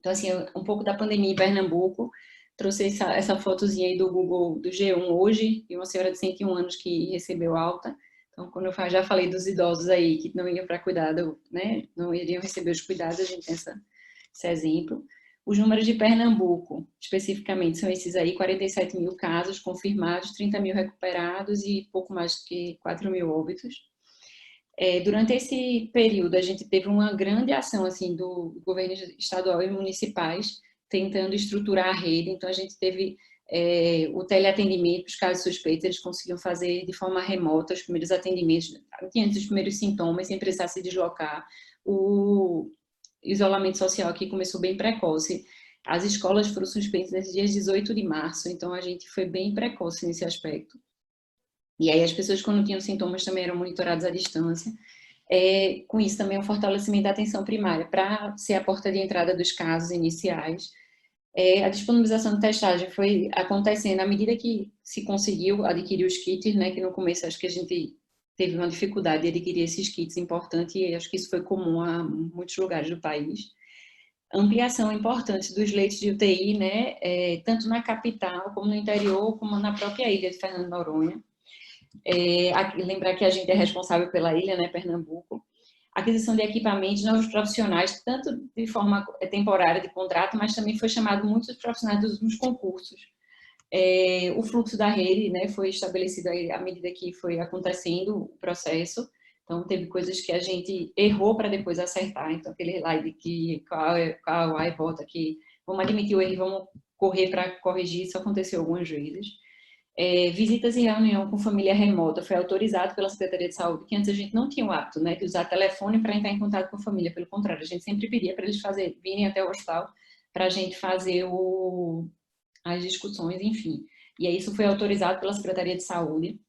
Então, assim, um pouco da pandemia em Pernambuco, trouxe essa fotozinha aí do Google, do G1 hoje, e uma senhora de 101 anos que recebeu alta. Então, quando eu já falei dos idosos aí que não iam para cuidado, né, não iriam receber os cuidados, a gente tem esse exemplo. Os números de Pernambuco, especificamente, são esses aí, 47 mil casos confirmados, 30 mil recuperados e pouco mais que 4 mil óbitos. Durante esse período, a gente teve uma grande ação assim, do governo estadual e municipais, tentando estruturar a rede. Então, a gente teve o teleatendimento, os casos suspeitos, eles conseguiam fazer de forma remota os primeiros atendimentos, antes dos primeiros sintomas, sem precisar se deslocar. O isolamento social aqui começou bem precoce. As escolas foram suspensas desde dia 18 de março, então a gente foi bem precoce nesse aspecto. E aí as pessoas, quando tinham sintomas, também eram monitoradas à distância. Com isso também o fortalecimento da atenção primária, para ser a porta de entrada dos casos iniciais. A disponibilização de testagem foi acontecendo à medida que se conseguiu adquirir os kits, né, que no começo acho que a gente teve uma dificuldade de adquirir esses kits importantes, e acho que isso foi comum a muitos lugares do país. Ampliação importante dos leitos de UTI, né, tanto na capital, como no interior, como na própria ilha de Fernando de Noronha. Lembrar que a gente é responsável pela ilha, né, Pernambuco. Aquisição de equipamentos, novos profissionais, tanto de forma temporária, de contrato, mas também foi chamado muitos profissionais dos últimos concursos. O fluxo da rede, né, foi estabelecido aí à medida que foi acontecendo o processo. Então, teve coisas que a gente errou para depois acertar. Então, aquele slide que aí bota que vamos admitir o erro e vamos correr para corrigir, isso aconteceu algumas vezes. Visitas e reunião com família remota foi autorizado pela Secretaria de Saúde, que antes a gente não tinha o hábito, né, de usar telefone para entrar em contato com a família. Pelo contrário, a gente sempre pedia para eles virem até o hospital para a gente fazer as discussões, enfim. E aí isso foi autorizado pela Secretaria de Saúde,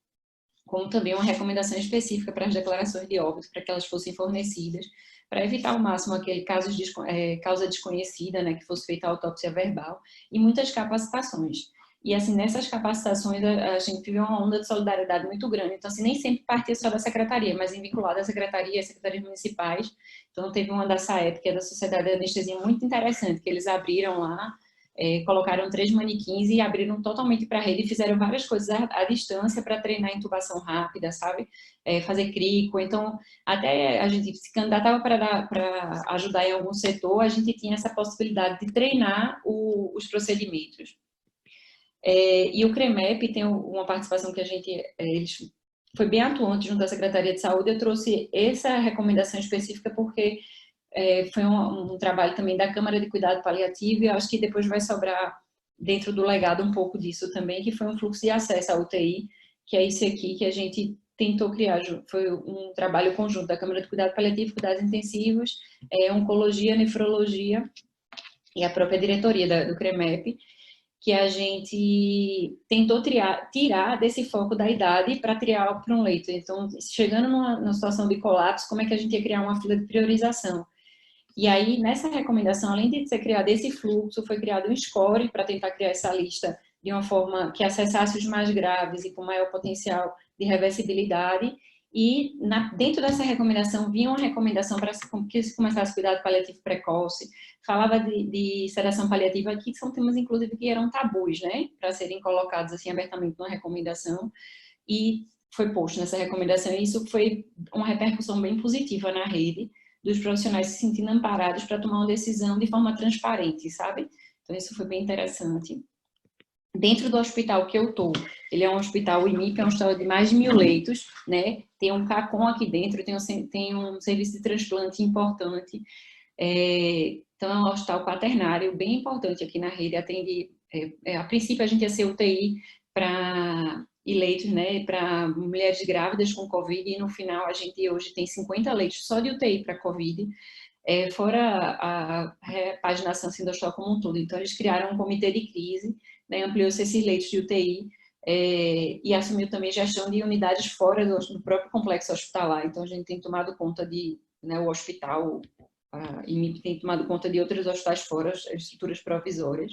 como também uma recomendação específica para as declarações de óbito, para que elas fossem fornecidas, para evitar ao máximo aquele causa desconhecida, né, que fosse feita a autópsia verbal, e muitas capacitações. E, assim, nessas capacitações, a gente viu uma onda de solidariedade muito grande. Então, assim, nem sempre partia só da secretaria, mas vinculada à secretaria, às secretarias municipais. Então, teve uma da SAEP, que é da Sociedade de Anestesia, muito interessante, que eles abriram lá, colocaram 3 manequins e abriram totalmente para a rede e fizeram várias coisas à distância para treinar intubação rápida, sabe? Fazer crico. Então, até a gente se candidatava para ajudar em algum setor, a gente tinha essa possibilidade de treinar os procedimentos. E o CREMEP tem uma participação que eles foi bem atuante junto à Secretaria de Saúde. Eu trouxe essa recomendação específica porque foi um trabalho também da Câmara de Cuidado Paliativo, e eu acho que depois vai sobrar dentro do legado um pouco disso também, que foi um fluxo de acesso à UTI, que é esse aqui que a gente tentou criar. Foi um trabalho conjunto da Câmara de Cuidado Paliativo, Cuidados Intensivos, Oncologia, Nefrologia e a própria diretoria do CREMEP, que a gente tentou tirar desse foco da idade para triar para um leito. Então, chegando numa situação de colapso, como é que a gente ia criar uma fila de priorização? E aí, nessa recomendação, além de ser criado esse fluxo, foi criado um score para tentar criar essa lista de uma forma que acessasse os mais graves e com maior potencial de reversibilidade. E dentro dessa recomendação, vinha uma recomendação para que se começasse cuidado paliativo precoce, falava de sedação paliativa, que são temas, inclusive, que eram tabus, né, para serem colocados assim abertamente numa recomendação, e foi posto nessa recomendação, e isso foi uma repercussão bem positiva na rede, dos profissionais se sentindo amparados para tomar uma decisão de forma transparente, sabe? Então, isso foi bem interessante. Dentro do hospital que eu tô, ele é um hospital, o IMIP é um hospital de mais de 1000 leitos, né? Tem um CACOM aqui dentro, tem um serviço de transplante importante. Então, é um hospital quaternário bem importante aqui na rede. Atende, a princípio, a gente ia ser UTI e leitos, né, para mulheres grávidas com Covid, e no final a gente hoje tem 50 leitos só de UTI para Covid, fora a repaginação assim, do hospital como um todo. Então, eles criaram um comitê de crise, né, ampliou-se esses leitos de UTI, e assumiu também gestão de unidades fora do próprio complexo hospitalar. Então, a gente tem tomado conta né, o hospital, a IMIP tem tomado conta de outros hospitais fora, as estruturas provisórias.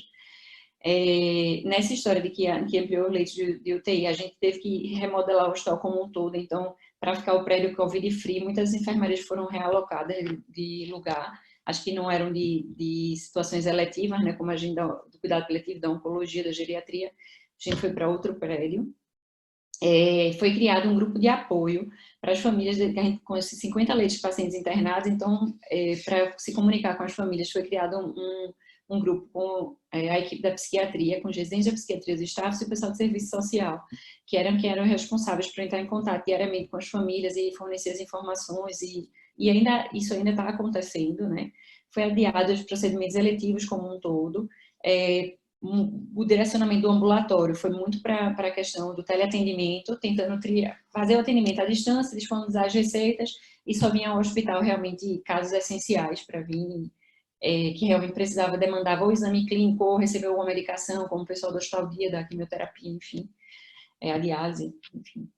Nessa história de que ampliou os leitos de UTI, a gente teve que remodelar o hospital como um todo. Então, para ficar o prédio Covid free, muitas enfermarias foram realocadas de lugar. Acho que não eram de situações eletivas, né, como a gente do cuidado coletivo, da oncologia, da geriatria. A gente foi para outro prédio. Foi criado um grupo de apoio para as famílias, com esses 50 leitos de pacientes internados. Então, para se comunicar com as famílias, foi criado um grupo com a equipe da psiquiatria, com os residentes da psiquiatria, os staffs e o pessoal de serviço social, que eram responsáveis por entrar em contato diariamente com as famílias e fornecer as informações, e isso ainda está acontecendo, né? Foi adiado os procedimentos eletivos como um todo. O direcionamento do ambulatório foi muito para a questão do teleatendimento, tentando fazer o atendimento à distância, disponibilizar as receitas, e só vinha ao hospital realmente casos essenciais para vir, que realmente demandava ou exame clínico ou receber uma medicação, como o pessoal do hospital dia, da quimioterapia, enfim, a diálise, enfim.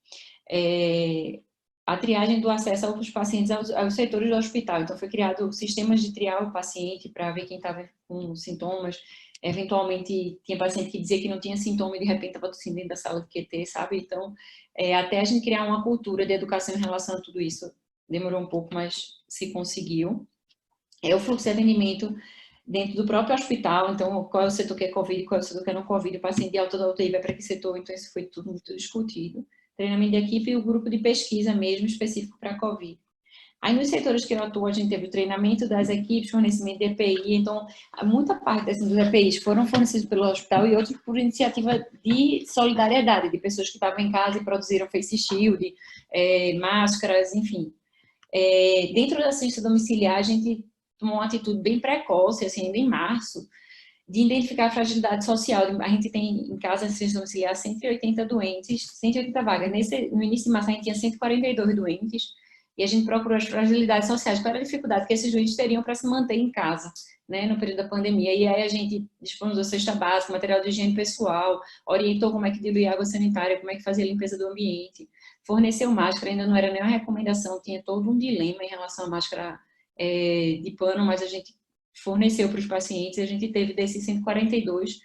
A triagem do acesso aos pacientes aos setores do hospital. Então, foi criado sistemas de triar o paciente para ver quem estava com sintomas. Eventualmente, tinha paciente que dizia que não tinha sintoma e, de repente, estava tossindo dentro da sala de QT, sabe? Então, até a gente criar uma cultura de educação em relação a tudo isso, demorou um pouco, mas se conseguiu. O fluxo de atendimento dentro do próprio hospital. Então, qual é o setor que é Covid, qual é o setor que é não Covid, o paciente de alta da UTI vai para que setor. Então, isso foi tudo muito discutido. Treinamento de equipe e o grupo de pesquisa mesmo específico para Covid. Aí, nos setores que eu atuo, a gente teve o treinamento das equipes, fornecimento de EPI. Então, muita parte dos EPIs foram fornecidos pelo hospital e outros por iniciativa de solidariedade, de pessoas que estavam em casa e produziram face shield, máscaras, enfim. Dentro da assistência domiciliar, a gente tomou uma atitude bem precoce, assim, ainda em março, de identificar a fragilidade social. A gente tem em casa assistência domiciliar 180 doentes, 180 vagas. No início de março, a gente tinha 142 doentes, e a gente procurou as fragilidades sociais, qual era a dificuldade que esses doentes teriam para se manter em casa, né, no período da pandemia. E aí a gente disponibilizou cesta básica, material de higiene pessoal, orientou como é que diluía água sanitária, como é que fazia a limpeza do ambiente, forneceu máscara, ainda não era nem uma recomendação, tinha todo um dilema em relação à máscara de pano, mas a gente forneceu para os pacientes. A gente teve desses 142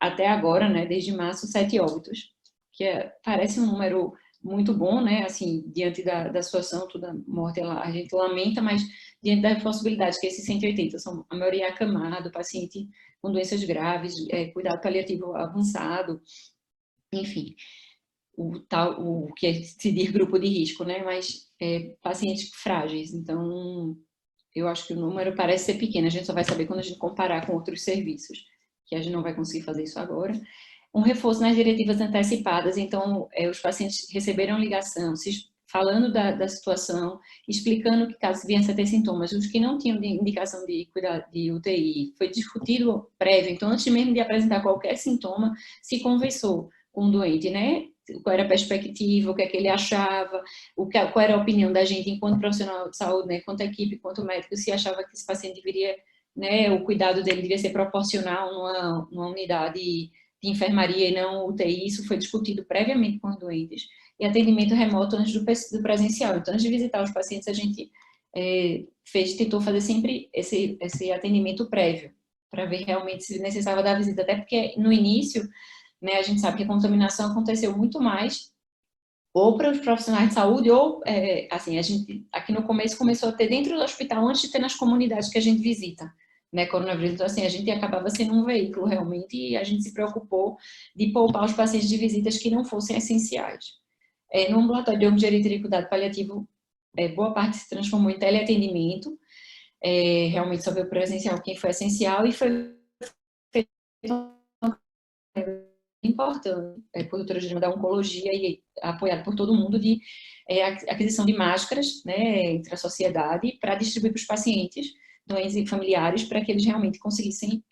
até agora, né, desde março, 7 óbitos, que parece um número muito bom, né, assim, diante da situação, toda morte a gente lamenta, mas diante da possibilidade que esses 180 são a maioria acamado, paciente com doenças graves, cuidado paliativo avançado, enfim, o que se diz grupo de risco, né, mas pacientes frágeis. Então, eu acho que o número parece ser pequeno, a gente só vai saber quando a gente comparar com outros serviços, que a gente não vai conseguir fazer isso agora. um reforço nas diretivas antecipadas. Então, os pacientes receberam ligação, falando da situação, explicando que caso viessem a ter sintomas, os que não tinham indicação de UTI, foi discutido prévio. Então, antes mesmo de apresentar qualquer sintoma, se conversou com o doente, né? Qual era a perspectiva, o que é que ele achava, qual era a opinião da gente enquanto profissional de saúde, né? Quanto equipe, quanto médico, se achava que esse paciente deveria, né? O cuidado dele devia ser proporcional numa unidade de enfermaria e não UTI. Isso foi discutido previamente com os doentes. E atendimento remoto antes do presencial. Então, antes de visitar os pacientes, a gente tentou fazer sempre esse atendimento prévio, para ver realmente se necessitava da visita. Até porque, no início, né, a gente sabe que a contaminação aconteceu muito mais ou para os profissionais de saúde, ou, assim, a gente, aqui no começo, começou a ter dentro do hospital, antes de ter nas comunidades que a gente visita, né, coronavírus. Então, assim, a gente acabava sendo um veículo, realmente, e a gente se preocupou de poupar os pacientes de visitas que não fossem essenciais. No ambulatório de ortogeriatria e cuidado paliativo, boa parte se transformou em teleatendimento, realmente só veio presencial quem foi essencial, e foi feito importante por doutora Gilma da oncologia e apoiado por todo mundo de aquisição de máscaras, né, entre a sociedade, para distribuir para os pacientes, doentes e familiares, para que eles realmente conseguissem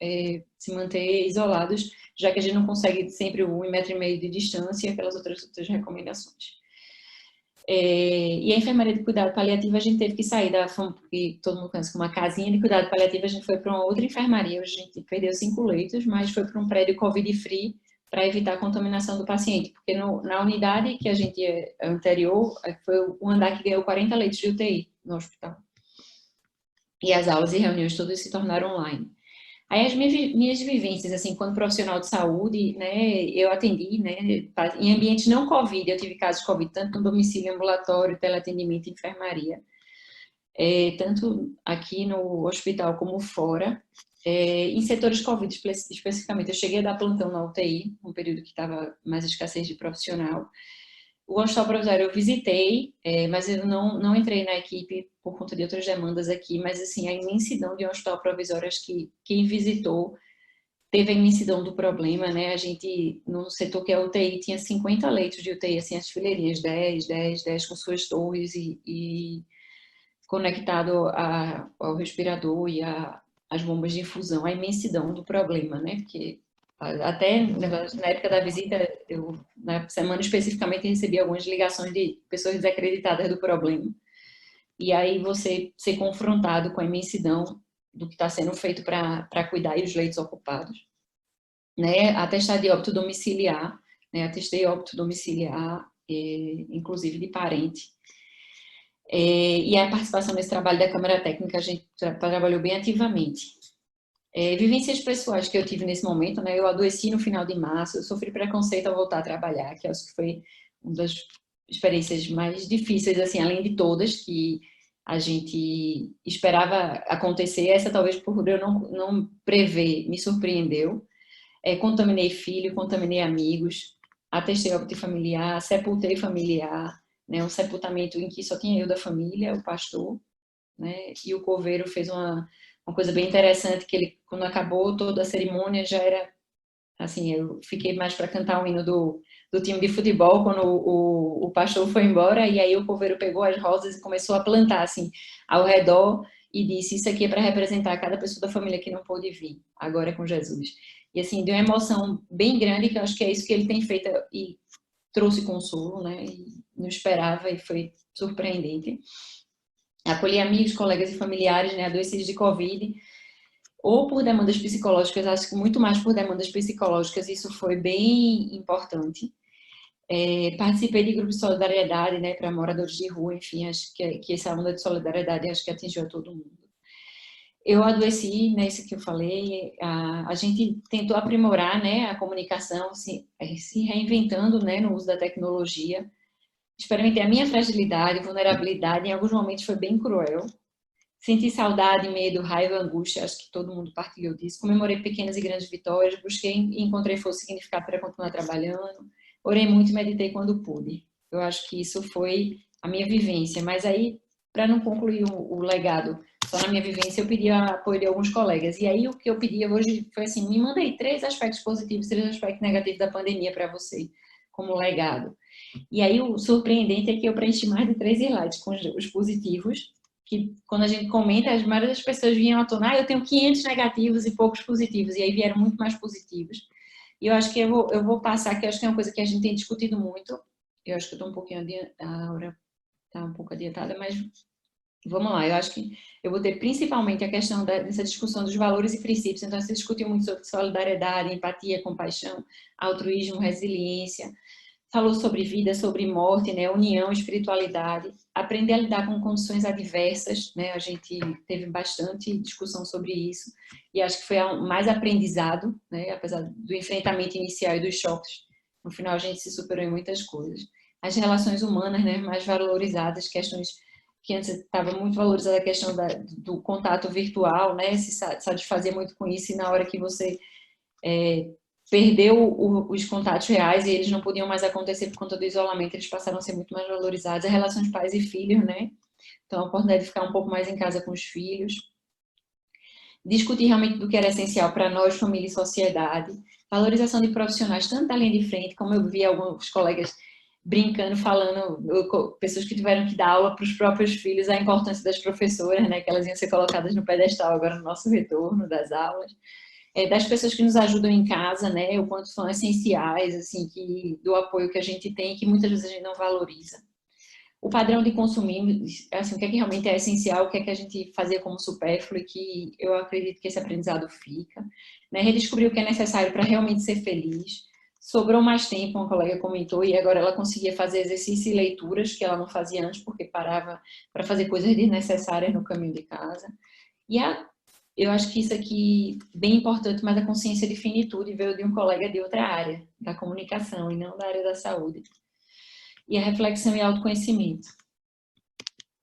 se manter isolados, já que a gente não consegue sempre 1,5 metro de distância e aquelas outras recomendações. E a enfermaria de cuidado paliativo, a gente teve que sair porque todo mundo conhece como uma casinha de cuidado paliativo, a gente foi para uma outra enfermaria, hoje a gente perdeu 5 leitos, mas foi para um prédio Covid-free, para evitar a contaminação do paciente, porque na unidade que a gente anterior, foi o andar que ganhou 40 leitos de UTI no hospital. E as aulas e reuniões todas se tornaram online. Aí as minhas vivências, assim, quando profissional de saúde, né, eu atendi, né, em ambientes não Covid, eu tive casos de Covid, tanto no domicílio, ambulatório, teleatendimento e enfermaria, tanto aqui no hospital como fora. Em setores Covid especificamente, eu cheguei a dar plantão na UTI, um período que estava mais escassez de profissional. O hospital provisório eu visitei, mas eu não entrei na equipe por conta de outras demandas aqui, mas assim, a imensidão de um hospital provisório, acho que quem visitou teve a imensidão do problema, né? A gente, no setor que é UTI, tinha 50 leitos de UTI, assim, as fileirinhas, 10 com suas torres e conectado ao respirador e as bombas de infusão, a imensidão do problema, né? Porque até na época da visita, eu, na semana especificamente, recebi algumas ligações de pessoas desacreditadas do problema. E aí você ser confrontado com a imensidão do que está sendo feito para cuidar e os leitos ocupados. Né? Atestar de óbito domiciliar, né? Atestei óbito domiciliar, inclusive de parente. E a participação nesse trabalho da Câmara Técnica, a gente trabalhou bem ativamente. Vivências pessoais que eu tive nesse momento, né? Eu adoeci no final de março, eu sofri preconceito ao voltar a trabalhar, que acho que foi uma das experiências mais difíceis, assim, além de todas que a gente esperava acontecer, essa talvez por eu não prever, me surpreendeu. Contaminei filho, contaminei amigos, atestei óbito familiar, sepultei familiar, né? Um sepultamento em que só tinha eu da família, o pastor, né? E o coveiro fez uma coisa bem interessante, que ele, quando acabou toda a cerimônia, já era, assim, eu fiquei mais para cantar o hino do time de futebol, quando o pastor foi embora, e aí o coveiro pegou as rosas e começou a plantar, assim, ao redor, e disse, isso aqui é para representar cada pessoa da família que não pôde vir, agora é com Jesus. E, assim, deu uma emoção bem grande, que eu acho que é isso que ele tem feito, e trouxe consolo, né, e não esperava, e foi surpreendente. Acolhi amigos, colegas e familiares, né, adoecidos de Covid, ou por demandas psicológicas, acho que muito mais por demandas psicológicas, isso foi bem importante. Participei de grupos de solidariedade, né, para moradores de rua, enfim, acho que essa onda de solidariedade acho que atingiu a todo mundo. Eu adoeci, né, isso que eu falei, a gente tentou aprimorar, né, a comunicação, se reinventando, né, no uso da tecnologia. Experimentei a minha fragilidade, vulnerabilidade, em alguns momentos foi bem cruel. Senti saudade, medo, raiva, angústia, acho que todo mundo partilhou disso. Comemorei pequenas e grandes vitórias, busquei e encontrei força e significado para continuar trabalhando. Orei muito e meditei quando pude. Eu acho que isso foi a minha vivência. Mas aí, para não concluir o legado só na minha vivência, eu pedi apoio de alguns colegas. E aí o que eu pedi hoje foi assim, me mandei 3 aspectos positivos, 3 aspectos negativos da pandemia para você, como legado. E aí o surpreendente é que eu preenchi mais de 3 slides com os positivos, que quando a gente comenta, as maioria das pessoas vinham à tona, eu tenho 500 negativos e poucos positivos, e aí vieram muito mais positivos. E eu acho que eu vou passar, que eu acho que é uma coisa que a gente tem discutido muito, eu acho que eu estou um pouquinho a hora está um pouco adiantada, mas vamos lá, eu acho que eu vou ter principalmente a questão dessa discussão dos valores e princípios, então se discutiu muito sobre solidariedade, empatia, compaixão, altruísmo, resiliência, falou sobre vida, sobre morte, né, união, espiritualidade, aprender a lidar com condições adversas, né, a gente teve bastante discussão sobre isso, e acho que foi mais aprendizado, né, apesar do enfrentamento inicial e dos choques, no final a gente se superou em muitas coisas. As relações humanas, né, mais valorizadas, questões que antes estava muito valorizada a questão do contato virtual, né, se satisfazer muito com isso, e na hora que você perdeu os contatos reais e eles não podiam mais acontecer por conta do isolamento, eles passaram a ser muito mais valorizados. A relação de pais e filhos, né? Então, a oportunidade de ficar um pouco mais em casa com os filhos. Discutir realmente do que era essencial para nós, família e sociedade. Valorização de profissionais, tanto da linha de frente, como eu vi alguns colegas brincando, falando, pessoas que tiveram que dar aula para os próprios filhos, a importância das professoras, né? Que elas iam ser colocadas no pedestal agora no nosso retorno das aulas. Das pessoas que nos ajudam em casa, né, o quanto são essenciais, assim, do apoio que a gente tem, que muitas vezes a gente não valoriza. O padrão de consumismo, assim, o que é que realmente é essencial, o que é que a gente fazia como supérfluo, e que eu acredito que esse aprendizado fica. Né, redescobrir o que é necessário para realmente ser feliz. Sobrou mais tempo, uma colega comentou, e agora ela conseguia fazer exercícios e leituras que ela não fazia antes, porque parava para fazer coisas desnecessárias no caminho de casa. E eu acho que isso aqui é bem importante, mas a consciência de finitude veio de um colega de outra área, da comunicação, e não da área da saúde. E a reflexão e autoconhecimento.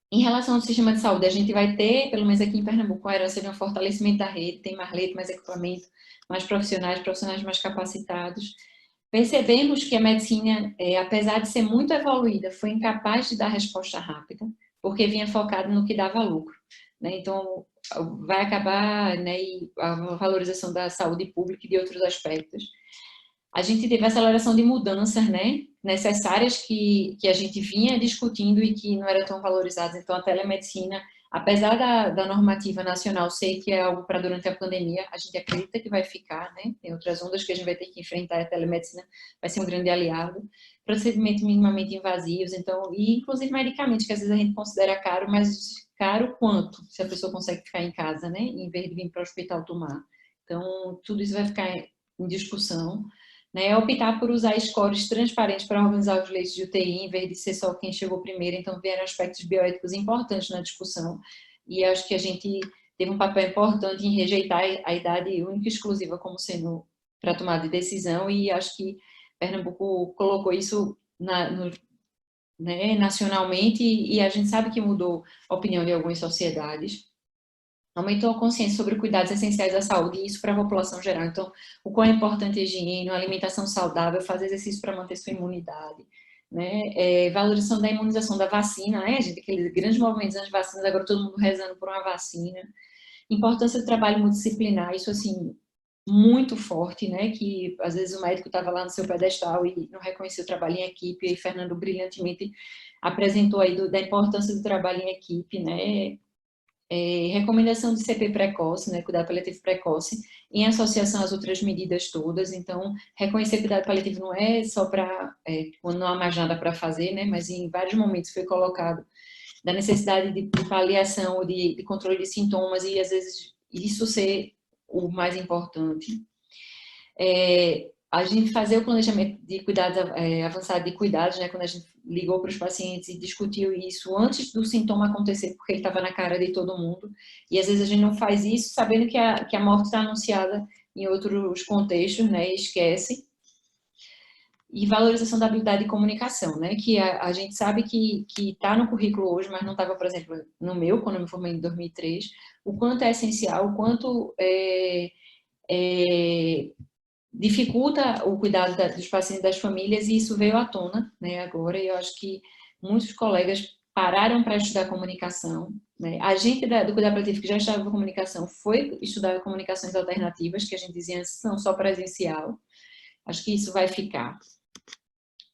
Em relação ao sistema de saúde, a gente vai ter, pelo menos aqui em Pernambuco, a herança de um fortalecimento da rede, tem mais leite, mais equipamento, mais profissionais mais capacitados. Percebemos que a medicina, apesar de ser muito evoluída, foi incapaz de dar resposta rápida, porque vinha focada no que dava lucro. Né? Então, vai acabar, né, e a valorização da saúde pública e de outros aspectos. A gente teve a aceleração de mudanças, né, necessárias que a gente vinha discutindo e que não eram tão valorizadas. Então, a telemedicina, apesar da normativa nacional ser que é algo para durante a pandemia, a gente acredita que vai ficar, né? Tem outras ondas que a gente vai ter que enfrentar, a telemedicina vai ser um grande aliado. Procedimentos minimamente invasivos, então, e inclusive medicamentos que às vezes a gente considera caro, mas caro quanto? Se a pessoa consegue ficar em casa, né? Em vez de vir para o hospital tomar. Então, tudo isso vai ficar em discussão. Né, optar por usar scores transparentes para organizar os leitos de UTI, em vez de ser só quem chegou primeiro. Então, vieram aspectos bioéticos importantes na discussão. E acho que a gente teve um papel importante em rejeitar a idade única e exclusiva como sendo para tomada de decisão. E acho que Pernambuco colocou isso né, nacionalmente, e a gente sabe que mudou a opinião de algumas sociedades. Aumentou a consciência sobre cuidados essenciais da saúde, e isso para a população geral. Então, o quão é importante a higiene, a alimentação saudável, fazer exercício para manter sua imunidade, né? Valorização da imunização, da vacina, né, gente? Aqueles grandes movimentos anti-vacinas, agora todo mundo rezando por uma vacina. Importância do trabalho multidisciplinar, isso, assim, muito forte, né? Que, às vezes, o médico estava lá no seu pedestal e não reconhecia o trabalho em equipe, e Fernando brilhantemente apresentou aí da importância do trabalho em equipe, né? Recomendação de CP precoce, né, cuidado paliativo precoce, em associação às outras medidas todas. Então, reconhecer cuidado paliativo não é só para quando não há mais nada para fazer, né, mas em vários momentos foi colocado da necessidade de paliação, de controle de sintomas, e às vezes isso ser o mais importante. A gente fazer o planejamento de cuidados avançado de cuidados, né, quando a gente ligou para os pacientes e discutiu isso antes do sintoma acontecer, porque ele estava na cara de todo mundo, e às vezes a gente não faz isso sabendo que a morte está anunciada em outros contextos, né, e esquece. E valorização da habilidade de comunicação, né, que a gente sabe que está no currículo hoje, mas não estava, por exemplo, no meu, quando eu me formei em 2003, o quanto é essencial, o quanto dificulta o cuidado dos pacientes, das famílias, e isso veio à tona, né, agora, e eu acho que muitos colegas pararam para estudar comunicação, né? A gente do cuidado paliativo que já estudava comunicação foi estudar comunicações alternativas, que a gente dizia não só presencial. Acho que isso vai ficar.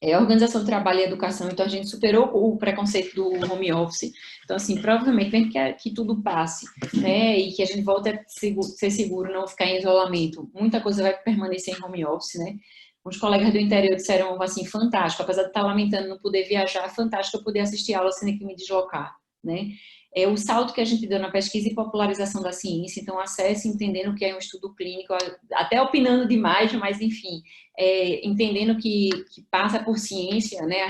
A organização do trabalho e educação, então a gente superou o preconceito do home office. Então, assim, provavelmente, mesmo que tudo passe, né, e que a gente volte a ser seguro, não ficar em isolamento, muita coisa vai permanecer em home office, né? Os colegas do interior disseram, assim, fantástico, apesar de estar lamentando não poder viajar, fantástico eu poder assistir aula sem ter que me deslocar, né? É o salto que a gente deu na pesquisa e popularização da ciência, então acesso entendendo o que é um estudo clínico, até opinando demais, mas enfim, entendendo que passa por ciência, né,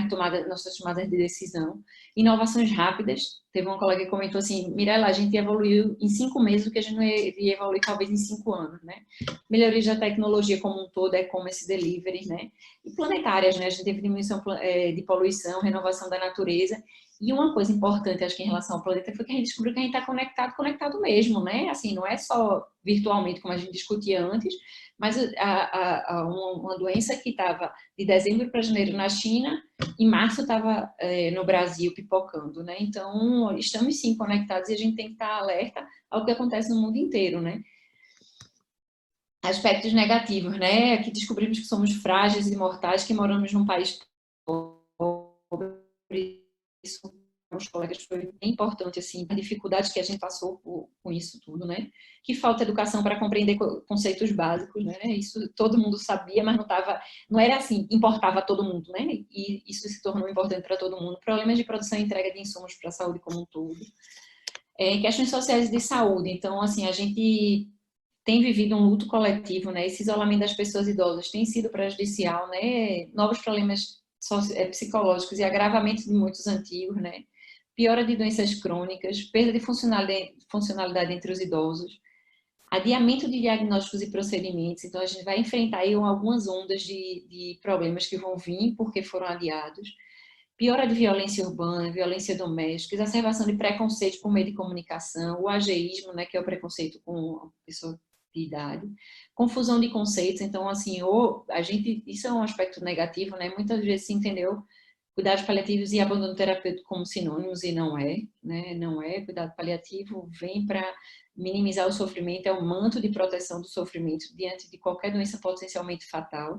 nossas tomadas de decisão, inovações rápidas. Teve uma colega que comentou assim, Mirella, a gente evoluiu em 5 meses o que a gente não iria evoluir talvez em 5 anos, né? Melhorias da tecnologia como um todo, e-commerce, delivery, né? E planetárias, né? A gente teve diminuição de poluição, renovação da natureza. E uma coisa importante, acho que em relação ao planeta, foi que a gente descobriu que a gente está conectado mesmo, né? Assim, não é só virtualmente, como a gente discutia antes, mas uma doença que estava de dezembro para janeiro na China, em março estava no Brasil pipocando, né? Então, estamos sim conectados e a gente tem que estar alerta ao que acontece no mundo inteiro, né? Aspectos negativos, né? Aqui descobrimos que somos frágeis e mortais, que moramos num país pobre. Isso, os colegas, foi bem importante, assim, a dificuldade que a gente passou com isso tudo, né? Que falta educação para compreender conceitos básicos, né? Isso todo mundo sabia, mas não era assim, importava a todo mundo, né? E isso se tornou importante para todo mundo. Problemas de produção e entrega de insumos para a saúde como um todo. Questões sociais de saúde. Então, assim, a gente tem vivido um luto coletivo, né? Esse isolamento das pessoas idosas tem sido prejudicial, né? Novos problemas psicológicos e agravamento de muitos antigos, né? Piora de doenças crônicas, perda de funcionalidade entre os idosos, adiamento de diagnósticos e procedimentos. Então, a gente vai enfrentar aí algumas ondas de problemas que vão vir porque foram adiados. Piora de violência urbana, violência doméstica, exacerbação de preconceito por meio de comunicação, o ageísmo, né, que é o preconceito com a pessoa de idade, confusão de conceitos. Então, assim, isso é um aspecto negativo, né? Muitas vezes se entendeu cuidados paliativos e abandono terapêutico como sinônimos e não é, né? Não é. Cuidado paliativo vem para minimizar o sofrimento, é um manto de proteção do sofrimento diante de qualquer doença potencialmente fatal,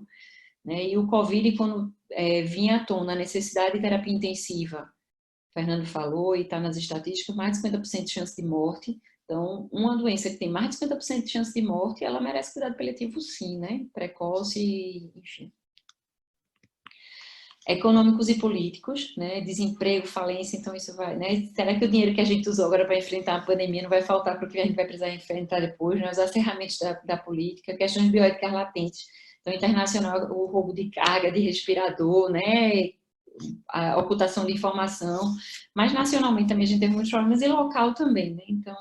né? E o Covid, quando vinha à tona a necessidade de terapia intensiva, o Fernando falou, e está nas estatísticas, mais de 50% de chance de morte. Então, uma doença que tem mais de 50% de chance de morte, ela merece cuidado paliativo sim, né? Precoce, enfim. Econômicos e políticos, né? Desemprego, falência, então isso vai, né? Será que o dinheiro que a gente usou agora para enfrentar a pandemia não vai faltar para o que a gente vai precisar enfrentar depois, né? Os acerramentos da política, questões bioéticas latentes. Então, internacional, o roubo de carga, de respirador, né? A ocultação de informação, mas nacionalmente também a gente teve muitos problemas e local também, né? Então,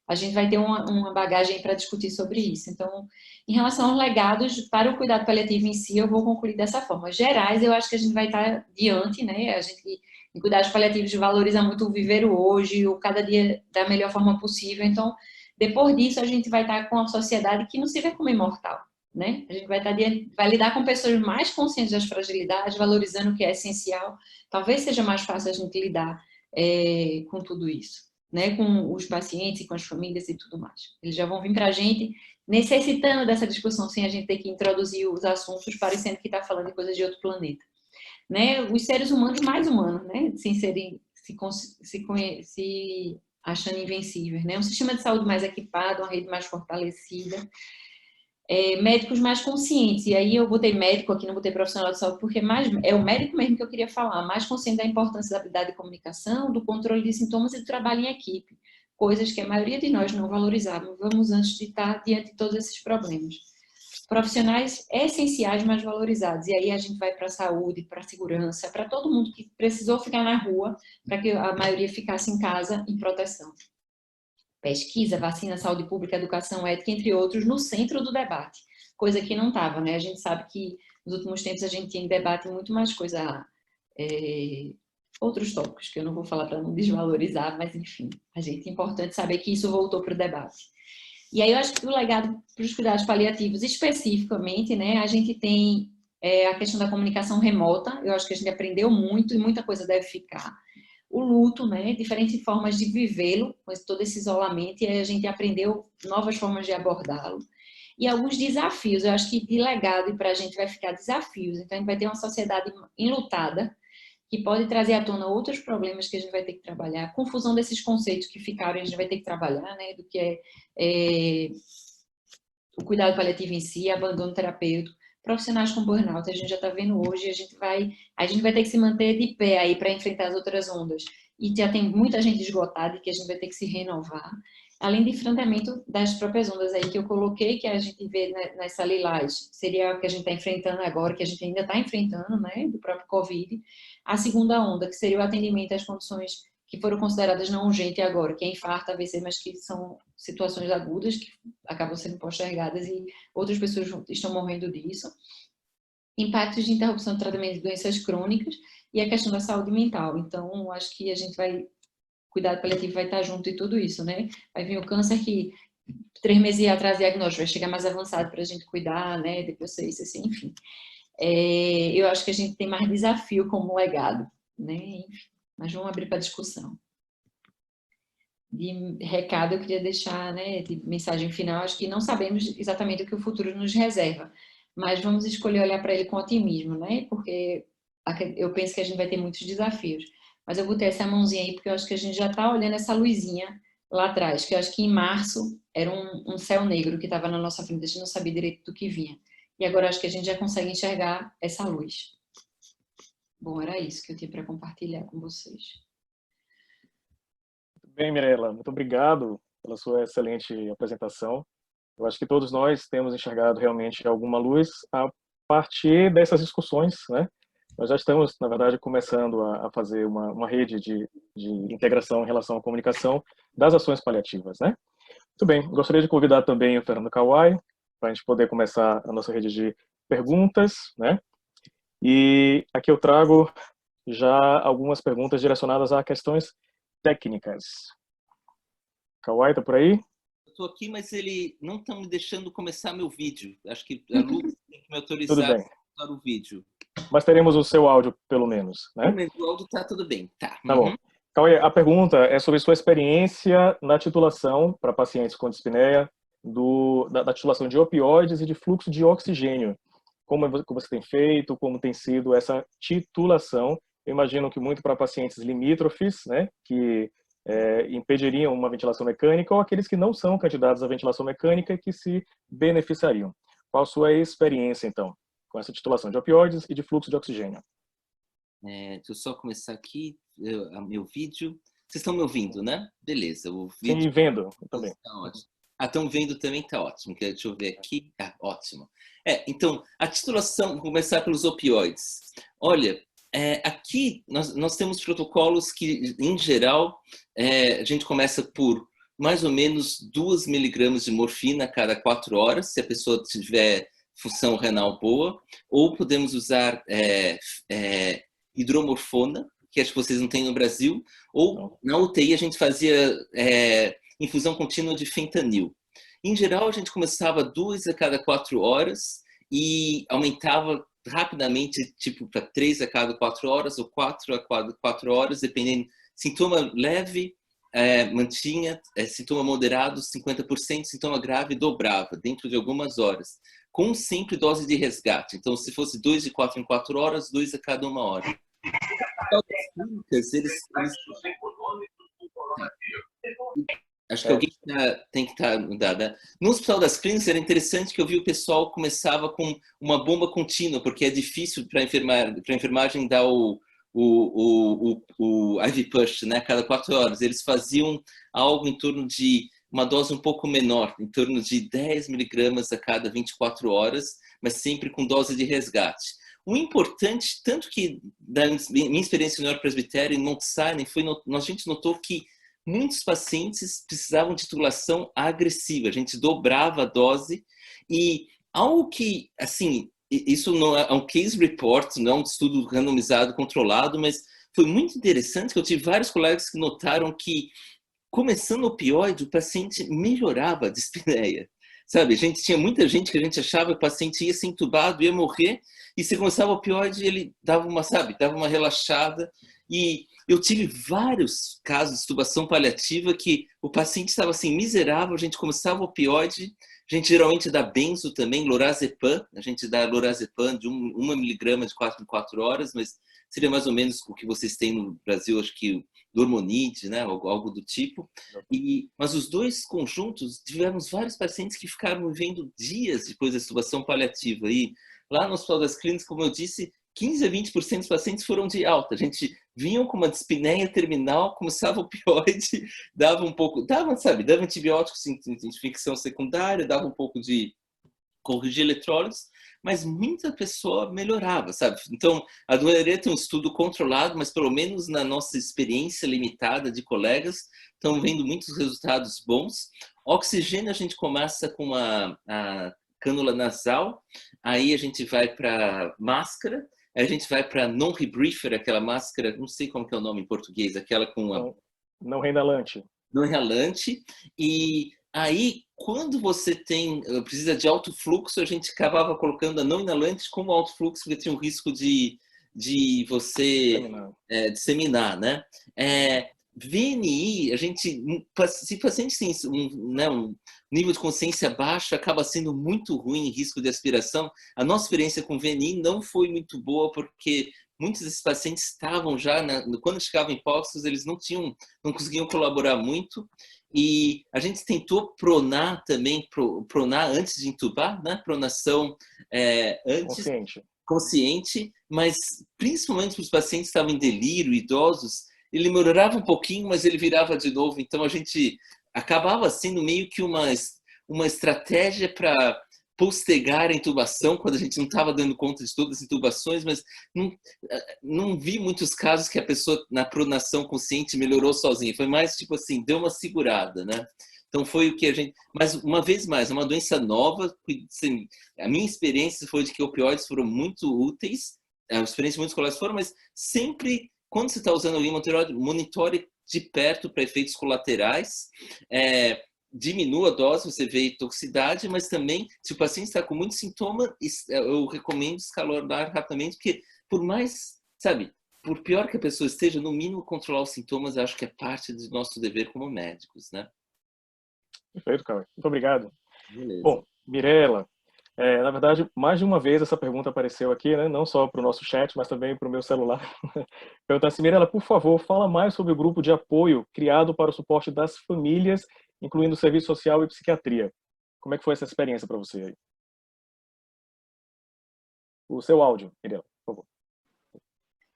a gente vai ter uma bagagem para discutir sobre isso. Então, em relação aos legados para o cuidado paliativo em si, eu vou concluir dessa forma. Gerais, eu acho que a gente vai estar diante, né? A gente, em cuidados paliativos, valoriza muito o viver o hoje, o cada dia da melhor forma possível. Então, depois disso, a gente vai estar com uma sociedade que não se vê como imortal, né? A gente vai lidar com pessoas mais conscientes das fragilidades, valorizando o que é essencial. Talvez seja mais fácil a gente lidar com tudo isso, né? Com os pacientes e com as famílias e tudo mais. Eles já vão vir para a gente necessitando dessa discussão sem a gente ter que introduzir os assuntos parecendo que está falando de coisas de outro planeta, né? Os seres humanos mais humanos, né? Sem serem se achando invencíveis, né? Um sistema de saúde mais equipado, uma rede mais fortalecida. Médicos mais conscientes, e aí eu botei médico aqui, não botei profissional de saúde, porque é o médico mesmo que eu queria falar, mais consciente da importância da habilidade de comunicação, do controle de sintomas e do trabalho em equipe, coisas que a maioria de nós não valorizávamos antes de estar diante de todos esses problemas. Profissionais essenciais, mas valorizados, e aí a gente vai para a saúde, para a segurança, para todo mundo que precisou ficar na rua, para que a maioria ficasse em casa em proteção. Pesquisa, vacina, saúde pública, educação, ética, entre outros, no centro do debate. Coisa que não estava, né? A gente sabe que nos últimos tempos a gente tinha em debate muito mais coisa, outros tópicos, que eu não vou falar para não desvalorizar, mas enfim, é importante saber que isso voltou para o debate. E aí eu acho que o legado para os cuidados paliativos, especificamente, né? A gente tem a questão da comunicação remota, eu acho que a gente aprendeu muito e muita coisa deve ficar. o luto, né? Diferentes formas de vivê-lo, com todo esse isolamento, e aí a gente aprendeu novas formas de abordá-lo. E alguns desafios, eu acho que de legado e para a gente vai ficar desafios. Então, a gente vai ter uma sociedade enlutada, que pode trazer à tona outros problemas que a gente vai ter que trabalhar, confusão desses conceitos que ficaram, a gente vai ter que trabalhar, né? Do que é o cuidado paliativo em si, abandono terapêutico, profissionais com burnout, a gente já está vendo hoje, a gente vai ter que se manter de pé aí para enfrentar as outras ondas. E já tem muita gente esgotada e que a gente vai ter que se renovar. Além de enfrentamento das próprias ondas aí que eu coloquei, que a gente vê nessa lilás, seria o que a gente está enfrentando agora, que a gente ainda está enfrentando, né, do próprio Covid. A segunda onda, que seria o atendimento às condições que foram consideradas não urgentes agora, que é infarto, AVC, mas que são situações agudas que acabam sendo postergadas e outras pessoas estão morrendo disso. Impactos de interrupção do tratamento de doenças crônicas e a questão da saúde mental. Então, acho que a gente vai, cuidado paliativo vai estar junto de tudo isso, né? Vai vir o câncer que 3 meses atrás diagnóstico vai chegar mais avançado para a gente cuidar, né? Depois isso, assim, enfim. Eu acho que a gente tem mais desafio como legado, né? Enfim. Mas vamos abrir para discussão. De recado, eu queria deixar, né, de mensagem final, acho que não sabemos exatamente o que o futuro nos reserva, mas vamos escolher olhar para ele com otimismo, né? Porque eu penso que a gente vai ter muitos desafios. Mas eu botei essa mãozinha aí porque eu acho que a gente já está olhando essa luzinha lá atrás, que eu acho que em março era um céu negro que estava na nossa frente, a gente não sabia direito do que vinha. E agora acho que a gente já consegue enxergar essa luz. Bom, era isso que eu tinha para compartilhar com vocês. Muito bem, Mirela, muito obrigado pela sua excelente apresentação. Eu acho que todos nós temos enxergado realmente alguma luz a partir dessas discussões, né? Nós já estamos, na verdade, começando a fazer uma rede de integração em relação à comunicação das ações paliativas, né? Muito bem, gostaria de convidar também o Fernando Kawai para a gente poder começar a nossa rede de perguntas, né? E aqui eu trago já algumas perguntas direcionadas a questões técnicas. Kawai, está por aí? Estou aqui, mas ele não está me deixando começar meu vídeo. Acho que a Lu tem que me autorizar Tudo bem. para o vídeo. Mas teremos o seu áudio, pelo menos, né? O áudio está tudo bem. Tá. Tá bom. Kawai, a pergunta é sobre sua experiência na titulação para pacientes com dispneia, da titulação de opioides e de fluxo de oxigênio. Como você tem feito, como tem sido essa titulação? Eu imagino que muito para pacientes limítrofes, né, que impediriam uma ventilação mecânica, ou aqueles que não são candidatos à ventilação mecânica e que se beneficiariam. Qual a sua experiência, então, com essa titulação de opioides e de fluxo de oxigênio? Deixa eu só começar aqui meu vídeo. Vocês estão me ouvindo, né? Beleza. O vídeo... Sim, vendo também. Tá ótimo. Estão vendo também, tá ótimo. Deixa eu ver aqui. Ótimo. Então, a titulação, vou começar pelos opioides. Olha, aqui nós temos protocolos que, em geral, a gente começa por mais ou menos 2 miligramas de morfina a cada 4 horas, se a pessoa tiver função renal boa, ou podemos usar hidromorfona, que acho que vocês não têm no Brasil, ou na UTI a gente fazia infusão contínua de fentanil. Em geral, a gente começava 2 a cada 4 horas e aumentava rapidamente, tipo, para 3 a cada 4 horas ou 4 a cada 4 horas, dependendo. Sintoma leve, mantinha, sintoma moderado, 50%, sintoma grave, dobrava dentro de algumas horas, com sempre dose de resgate. Então, se fosse 2 de 4 em 4 horas, 2 a cada 1 hora. Acho que alguém tem que estar mudada. No Hospital das Clínicas era interessante que eu vi o pessoal começava com uma bomba contínua, porque é difícil para a enfermagem dar o IV push, né, a cada 4 horas. Eles faziam algo em torno de uma dose um pouco menor, em torno de 10 miligramas a cada 24 horas, mas sempre com dose de resgate. O importante, tanto que da minha experiência no Presbyterian, em Mount Sinai, a gente notou que muitos pacientes precisavam de titulação agressiva. A gente dobrava a dose e algo que, assim, isso não é um case report, não é um estudo randomizado, controlado, mas foi muito interessante que eu tive vários colegas que notaram que, começando o opioide, o paciente melhorava a dispneia. sabe? Tinha muita gente que a gente achava que o paciente ia ser entubado, ia morrer, e se começava o opioide, ele dava uma relaxada. E eu tive vários casos de intubação paliativa que o paciente estava assim, miserável, a gente começava o opioide, a gente geralmente dá benzo também, lorazepam, a gente dá lorazepam de 1 miligrama de 4 em 4 horas, mas seria mais ou menos o que vocês têm no Brasil, acho que Dormonide, né, algo do tipo. Mas os dois conjuntos, tivemos vários pacientes que ficaram vivendo dias depois da intubação paliativa. E lá no Hospital das Clínicas, como eu disse, 15 a 20% dos pacientes foram de alta. A gente vinham com uma dispneia terminal, começava o opioide, dava antibióticos em infecção secundária, dava um pouco de corrigir eletrólitos, mas muita pessoa melhorava, sabe? Então, adoraria ter um estudo controlado, mas pelo menos na nossa experiência limitada de colegas, estão vendo muitos resultados bons. Oxigênio, a gente começa com a cânula nasal, aí a gente vai para máscara, aí a gente vai para non-rebriefer, aquela máscara, não sei como que é o nome em português, aquela com a... Não inalante. Não inalante. E aí, quando você precisa de alto fluxo, a gente acabava colocando a não inalante como alto fluxo, porque tinha um risco de você disseminar, né? VNI, se o paciente tem um nível de consciência baixo, acaba sendo muito ruim em risco de aspiração. A nossa experiência com VNI não foi muito boa, porque muitos desses pacientes estavam já, quando chegavam em hipóxitos, eles não conseguiam colaborar muito. E a gente tentou pronar também, pronar antes de intubar, né? Pronação antes, consciente, mas principalmente para os pacientes que estavam em delírio, idosos, ele melhorava um pouquinho, mas ele virava de novo. Então a gente acabava sendo meio que uma estratégia para postergar a intubação, quando a gente não estava dando conta de todas as intubações, mas não vi muitos casos que a pessoa na pronação consciente melhorou sozinha. Foi mais tipo assim, deu uma segurada, né? Então foi o que a gente... Mas uma vez mais, é uma doença nova. Assim, a minha experiência foi de que opioides foram muito úteis, a experiência de muitos colegas foram, mas sempre, quando você está usando o opioide, monitore de perto para efeitos colaterais, diminua a dose, você vê toxicidade, mas também, se o paciente está com muito sintoma, eu recomendo escalonar rapidamente, porque por mais, por pior que a pessoa esteja, no mínimo controlar os sintomas, eu acho que é parte do nosso dever como médicos, né? Perfeito, Cauê. Muito obrigado. Beleza. Bom, Mirela, na verdade, mais de uma vez essa pergunta apareceu aqui, né? Não só para o nosso chat, mas também para o meu celular. Perguntar assim, Mirela, por favor, fala mais sobre o grupo de apoio criado para o suporte das famílias, incluindo serviço social e psiquiatria. Como é que foi essa experiência para você aí? O seu áudio, Mirela, por favor.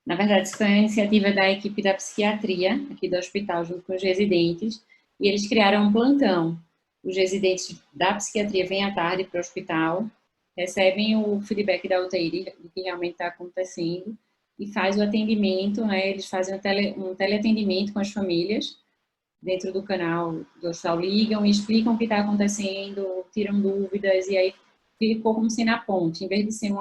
Na verdade, isso foi uma iniciativa da equipe da psiquiatria, aqui do hospital, junto com os residentes, e eles criaram um plantão. Os residentes da psiquiatria vêm à tarde para o hospital, recebem o feedback da UTI do que realmente está acontecendo e faz o atendimento, né? Eles fazem um teleatendimento com as famílias dentro do canal do hospital, ligam e explicam o que está acontecendo, tiram dúvidas, e aí ficou como se na ponte, em vez de ser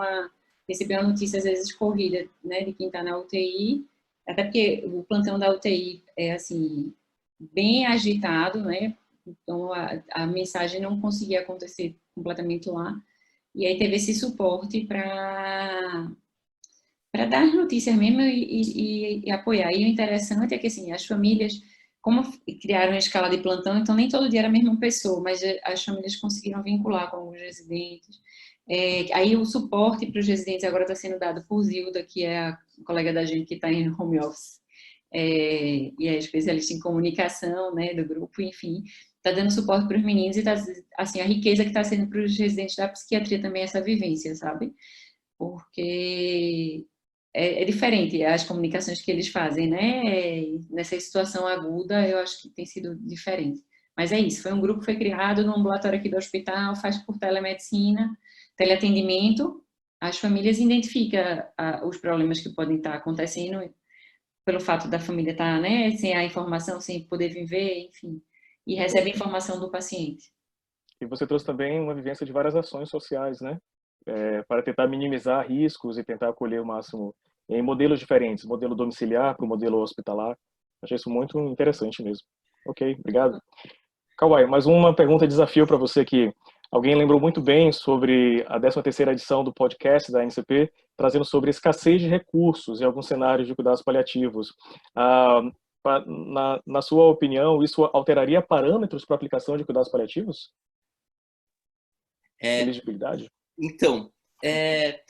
receber uma notícia às vezes corrida, né, de quem está na UTI, até porque o plantão da UTI é assim, bem agitado, né? Então, a mensagem não conseguia acontecer completamente lá. E aí teve esse suporte para dar as notícias mesmo e apoiar. E o interessante é que, assim, as famílias, como criaram a escala de plantão, então nem todo dia era a mesma pessoa, mas as famílias conseguiram vincular com os residentes. Aí o suporte para os residentes agora está sendo dado por Zilda, que é a colega da gente que está em home office. E é especialista em comunicação, né, do grupo, enfim, está dando suporte para os meninos e tá, assim, a riqueza que está sendo para os residentes da psiquiatria também essa vivência, sabe? Porque é diferente as comunicações que eles fazem, né? Nessa situação aguda, eu acho que tem sido diferente. Mas é isso, foi um grupo que foi criado no ambulatório aqui do hospital, faz por telemedicina, teleatendimento, as famílias identificam os problemas que podem estar acontecendo pelo fato da família estar, né, sem a informação, sem poder viver, enfim, e recebe informação do paciente. E você trouxe também uma vivência de várias ações sociais, né, para tentar minimizar riscos e tentar acolher o máximo em modelos diferentes, modelo domiciliar para o modelo hospitalar. Achei isso muito interessante mesmo. Ok, obrigado. Kawai, mais uma pergunta de desafio para você aqui. Alguém lembrou muito bem sobre a 13ª edição do podcast da NCP, trazendo sobre escassez de recursos em alguns cenários de cuidados paliativos. Na sua opinião, isso alteraria parâmetros para a aplicação de cuidados paliativos? Elegibilidade? Então, é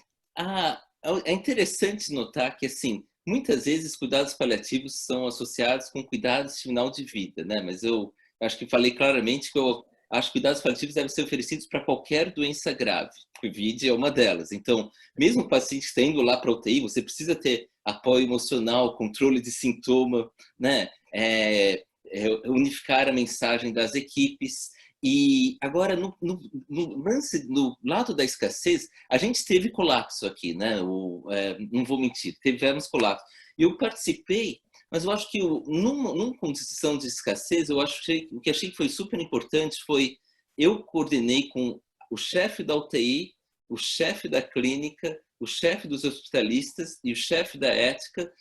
interessante notar que, assim, muitas vezes cuidados paliativos são associados com cuidados de final de vida, né? Mas eu acho que falei claramente que eu acho que cuidados paliativos devem ser oferecidos para qualquer doença grave. Covid é uma delas. Então, mesmo o paciente estando lá para UTI, você precisa ter apoio emocional, controle de sintoma, né? Unificar a mensagem das equipes. E agora, no lado da escassez, a gente teve colapso aqui, né? Não vou mentir, tivemos colapso. Eu participei, mas eu acho que numa condição de escassez, o que achei que foi super importante foi eu coordenei com o chefe da UTI, o chefe da clínica, o chefe dos hospitalistas e o chefe da ética.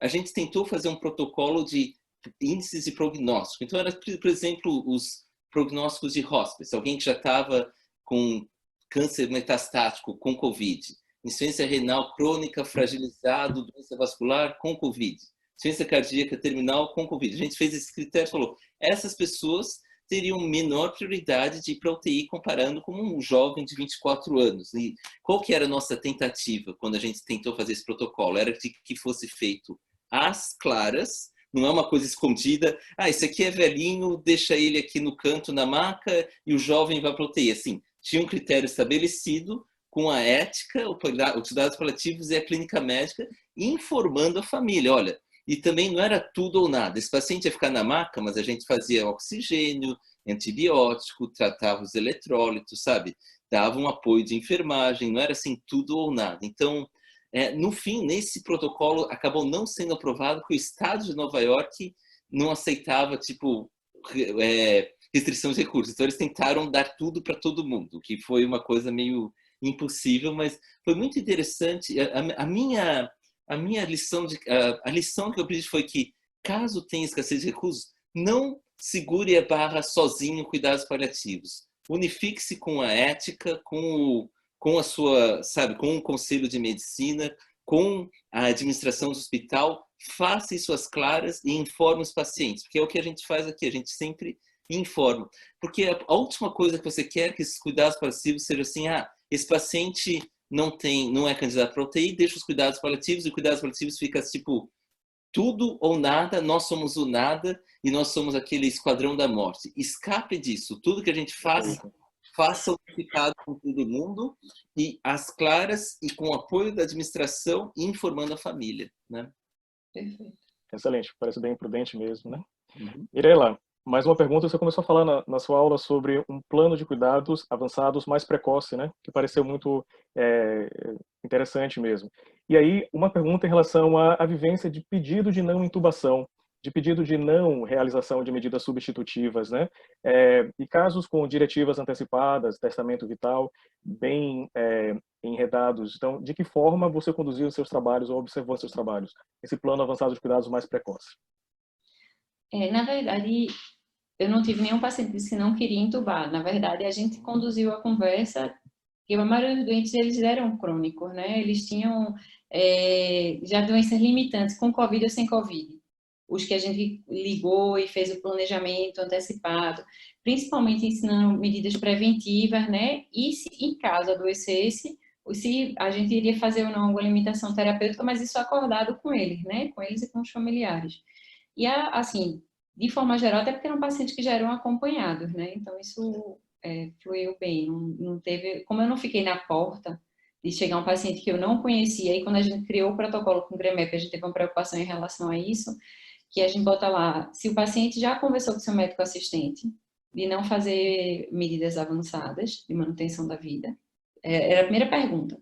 A gente tentou fazer um protocolo de índices de prognóstico. Então, era, por exemplo, os prognósticos de hospice, alguém que já estava com câncer metastático com Covid, insuficiência renal crônica, fragilizado, doença vascular com Covid, insuficiência cardíaca terminal com Covid. A gente fez esse critério e falou, essas pessoas teriam menor prioridade de ir para a UTI comparando com um jovem de 24 anos. E qual que era a nossa tentativa quando a gente tentou fazer esse protocolo? Era de que fosse feito às claras, não é uma coisa escondida. Esse aqui é velhinho, deixa ele aqui no canto na maca e o jovem vai para a UTI. Assim, tinha um critério estabelecido com a ética, os cuidados paliativos e a clínica médica, informando a família. Olha, e também não era tudo ou nada. Esse paciente ia ficar na maca, mas a gente fazia oxigênio, antibiótico, tratava os eletrólitos, sabe? Dava um apoio de enfermagem, não era assim tudo ou nada. Então, no fim, nesse protocolo, acabou não sendo aprovado que o estado de Nova York não aceitava, tipo, restrição de recursos. Então, eles tentaram dar tudo para todo mundo, que foi uma coisa meio impossível, mas foi muito interessante. A minha lição, a lição que eu aprendi foi que, caso tenha escassez de recursos, não segure a barra sozinho em cuidados paliativos. Unifique-se com a ética, com a sua, sabe, com o conselho de medicina, com a administração do hospital, faça isso às claras e informe os pacientes, porque é o que a gente faz aqui, a gente sempre informa. Porque a última coisa que você quer é que esses cuidados paliativos sejam assim, esse paciente não é candidato para UTI, deixa os cuidados paliativos, e os cuidados paliativos fica tipo, tudo ou nada, nós somos o nada, e nós somos aquele esquadrão da morte. Escape disso, tudo que a gente faz, faça unificado com todo mundo, e às claras, e com o apoio da administração, e informando a família, né? Perfeito. Excelente, parece bem prudente mesmo, né? Uhum. Mirela, mais uma pergunta. Você começou a falar na sua aula sobre um plano de cuidados avançados mais precoce, né? Que pareceu muito interessante mesmo. E aí, uma pergunta em relação à vivência de pedido de não intubação, de pedido de não realização de medidas substitutivas, né? E casos com diretivas antecipadas, testamento vital, bem enredados. Então, de que forma você conduziu os seus trabalhos ou observou seus trabalhos? Esse plano avançado de cuidados mais precoce. Na verdade, eu não tive nenhum paciente que disse que não queria intubar. Na verdade, a gente conduziu a conversa, porque a maioria dos doentes, eles eram crônicos, né? Eles tinham já doenças limitantes, com Covid ou sem Covid. Os que a gente ligou e fez o planejamento antecipado, principalmente ensinando medidas preventivas, né? E se em caso adoecesse, se a gente iria fazer ou não alguma limitação terapêutica, mas isso acordado com eles, né? Com eles e com os familiares. E, assim, de forma geral, até porque eram pacientes que já eram acompanhados, né? Então, isso fluiu bem. Não teve... Como eu não fiquei na porta de chegar um paciente que eu não conhecia, e quando a gente criou o protocolo com o GREMEP, a gente teve uma preocupação em relação a isso, que a gente bota lá, se o paciente já conversou com seu médico assistente, de não fazer medidas avançadas de manutenção da vida, era a primeira pergunta.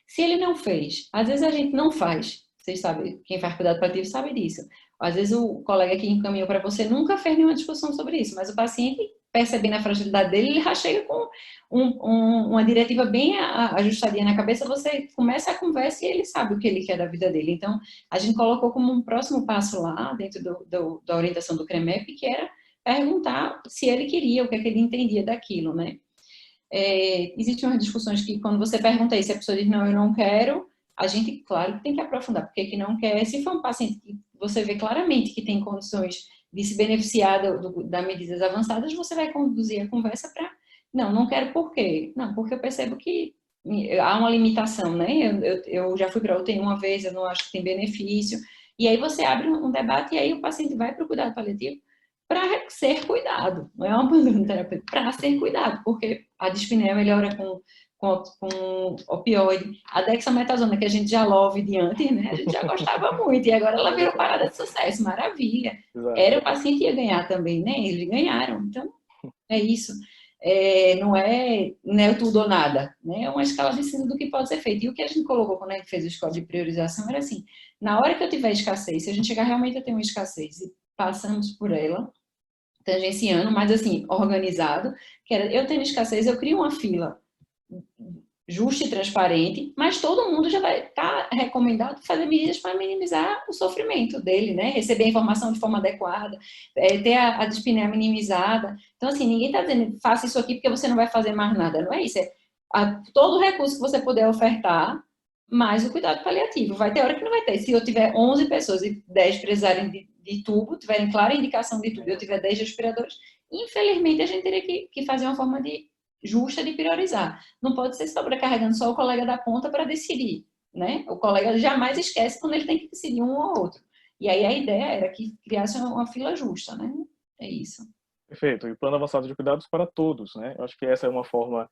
Se ele não fez, às vezes a gente não faz, vocês sabem, quem faz cuidado paliativo sabe disso. Às vezes o colega que encaminhou para você nunca fez nenhuma discussão sobre isso, mas o paciente, percebendo a fragilidade dele, ele já chega com uma diretiva bem ajustadinha na cabeça, você começa a conversa e ele sabe o que ele quer da vida dele. Então, a gente colocou como um próximo passo lá, dentro da orientação do CREMEP, que era perguntar se ele queria, o que é que ele entendia daquilo, né? existem umas discussões que quando você pergunta isso, a pessoa diz, não, eu não quero, a gente, claro, tem que aprofundar, porque que não quer, se for um paciente que você vê claramente que tem condições de se beneficiar das medidas avançadas, você vai conduzir a conversa para, não quero por quê? Não, porque eu percebo que há uma limitação, né? Eu já fui para UTI uma vez, eu não acho que tem benefício, e aí você abre um debate e aí o paciente vai para o cuidado paliativo para ser cuidado, não é uma abandono terapêutico, para ser cuidado, porque a dispneia melhora com opioide, a dexametasona, que a gente já love de antes, né? A gente já gostava muito, e agora ela virou parada de sucesso, maravilha. Exato. Era o paciente ia ganhar também, né? Eles ganharam, então é isso. Não é tudo ou nada, né? É uma escala de ensino do que pode ser feito. E o que a gente colocou quando a gente fez o score de priorização era assim, na hora que eu tiver escassez, se a gente chegar realmente a ter uma escassez e passamos por ela, tangenciando, mas assim, organizado, que era, eu tendo escassez, eu crio uma fila justa e transparente, mas todo mundo já vai estar recomendado fazer medidas para minimizar o sofrimento dele, né? Receber a informação de forma adequada, ter a dispneia minimizada. Então, assim, ninguém está dizendo, faça isso aqui porque você não vai fazer mais nada. Não é isso. Todo o recurso que você puder ofertar, mais o cuidado paliativo. Vai ter hora que não vai ter. Se eu tiver 11 pessoas e 10 precisarem de tubo, tiverem clara indicação de tubo, eu tiver 10 respiradores, infelizmente a gente teria que fazer uma forma justa de priorizar. Não pode ser sobrecarregando só o colega da ponta para decidir, né? O colega jamais esquece quando ele tem que decidir um ou outro. E aí a ideia era que criasse uma fila justa, né? É isso. Perfeito. E o plano avançado de cuidados para todos, né? Eu acho que essa é uma forma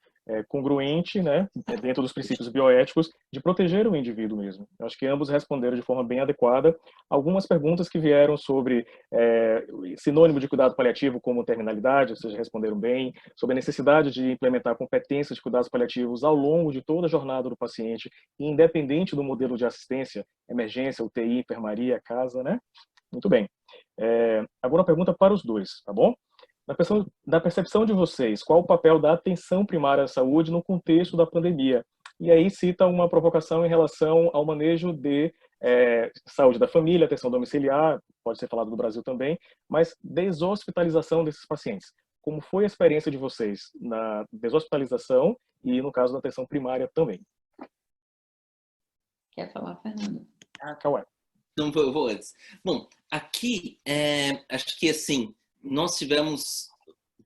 congruente, né, dentro dos princípios bioéticos, de proteger o indivíduo mesmo. Eu acho que ambos responderam de forma bem adequada algumas perguntas que vieram sobre sinônimo de cuidado paliativo como terminalidade, vocês responderam bem, sobre a necessidade de implementar competências de cuidados paliativos ao longo de toda a jornada do paciente, independente do modelo de assistência, emergência, UTI, enfermaria, casa, né? Muito bem. Agora uma pergunta para os dois, tá bom? Na percepção de vocês, qual o papel da atenção primária à saúde no contexto da pandemia? E aí cita uma provocação em relação ao manejo de saúde da família, atenção domiciliar, pode ser falado do Brasil também, mas deshospitalização desses pacientes. Como foi a experiência de vocês na deshospitalização e no caso da atenção primária também? Quer falar, Fernando? Cauê. Então, eu vou antes. Bom, aqui, acho que assim, nós tivemos,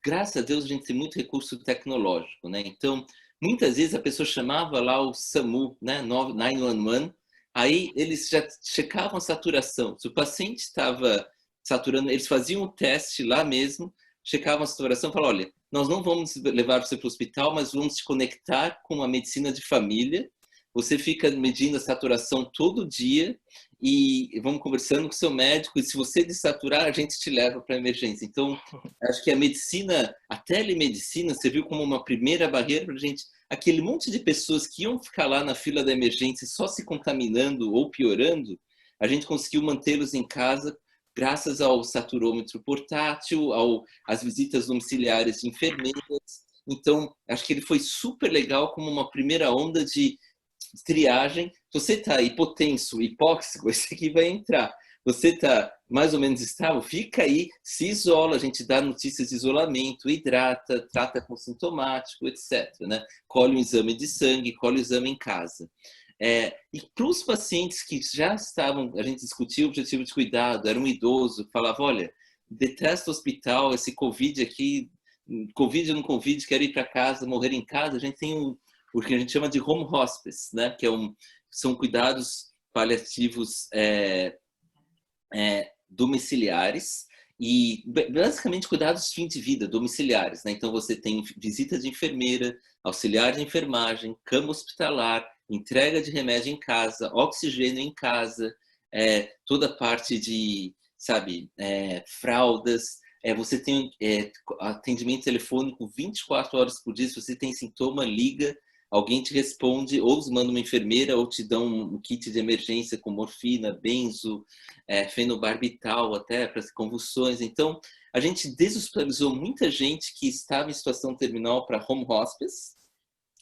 graças a Deus, a gente tem muito recurso tecnológico, né? Então, muitas vezes a pessoa chamava lá o SAMU, né? 911, aí eles já checavam a saturação. Se o paciente estava saturando, eles faziam o teste lá mesmo, checavam a saturação e falavam, olha, nós não vamos levar você para o hospital, mas vamos te conectar com a medicina de família. Você fica medindo a saturação todo dia e vamos conversando com o seu médico e se você desaturar, a gente te leva para a emergência. Então, acho que a medicina, a telemedicina, serviu como uma primeira barreira para a gente. Aquele monte de pessoas que iam ficar lá na fila da emergência só se contaminando ou piorando, a gente conseguiu mantê-los em casa graças ao saturômetro portátil, às visitas domiciliares de enfermeiras. Então, acho que ele foi super legal como uma primeira onda de triagem. Se você está hipotenso, hipóxico, esse aqui vai entrar. Você está mais ou menos estável, fica aí, se isola, a gente dá notícias de isolamento, hidrata, trata com sintomático, etc. Né? Colhe um exame de sangue, colhe o exame em casa. E para os pacientes que já estavam, a gente discutiu o objetivo de cuidado, era um idoso, falava, olha, detesto o hospital, esse Covid aqui, Covid ou não Covid, quero ir para casa, morrer em casa, a gente tem o que a gente chama de home hospice, né? Que são cuidados paliativos domiciliares e basicamente cuidados de fim de vida domiciliares, né? Então você tem visita de enfermeira, auxiliar de enfermagem, cama hospitalar, entrega de remédio em casa, oxigênio em casa, toda a parte de, sabe, fraldas. Você tem atendimento telefônico 24 horas por dia. Se você tem sintoma, liga, alguém te responde, ou manda uma enfermeira, ou te dão um kit de emergência com morfina, benzo, fenobarbital, até para convulsões. Então, a gente deshospitalizou muita gente que estava em situação terminal para home hospice,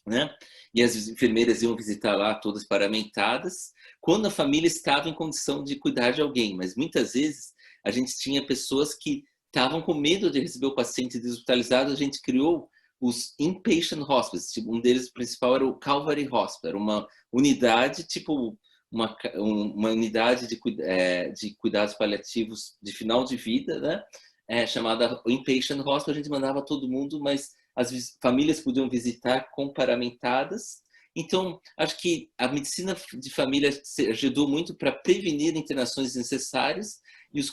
né? E as enfermeiras iam visitar lá, todas paramentadas, quando a família estava em condição de cuidar de alguém. Mas muitas vezes a gente tinha pessoas que estavam com medo de receber o paciente deshospitalizado, a gente criou os inpatient hospices. Tipo, um deles, o principal, era o Calvary Hospital, uma unidade, tipo, uma unidade de cuidados paliativos de final de vida, né? Chamada Inpatient Hospital. A gente mandava todo mundo, mas as famílias podiam visitar comparamentadas. Então, acho que a medicina de família ajudou muito para prevenir internações desnecessárias,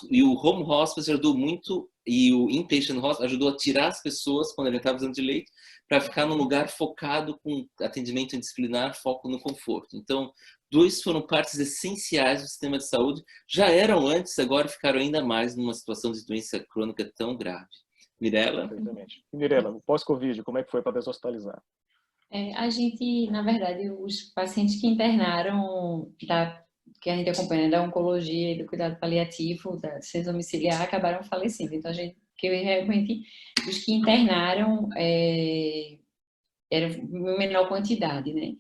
e o home hospice ajudou muito, e o inpatient hospice ajudou a tirar as pessoas, quando ele estava usando de leite, para ficar num lugar focado com atendimento disciplinar, foco no conforto. Então, dois foram partes essenciais do sistema de saúde, já eram antes, agora ficaram ainda mais numa situação de doença crônica tão grave. Mirela? Perfeitamente. E Mirela, o pós-Covid, como é que foi para deshospitalizar? A gente, na verdade, os pacientes que internaram, que a gente acompanha da oncologia e do cuidado paliativo, da assistência domiciliar, acabaram falecendo. Então, que realmente, os que internaram eram menor quantidade, né?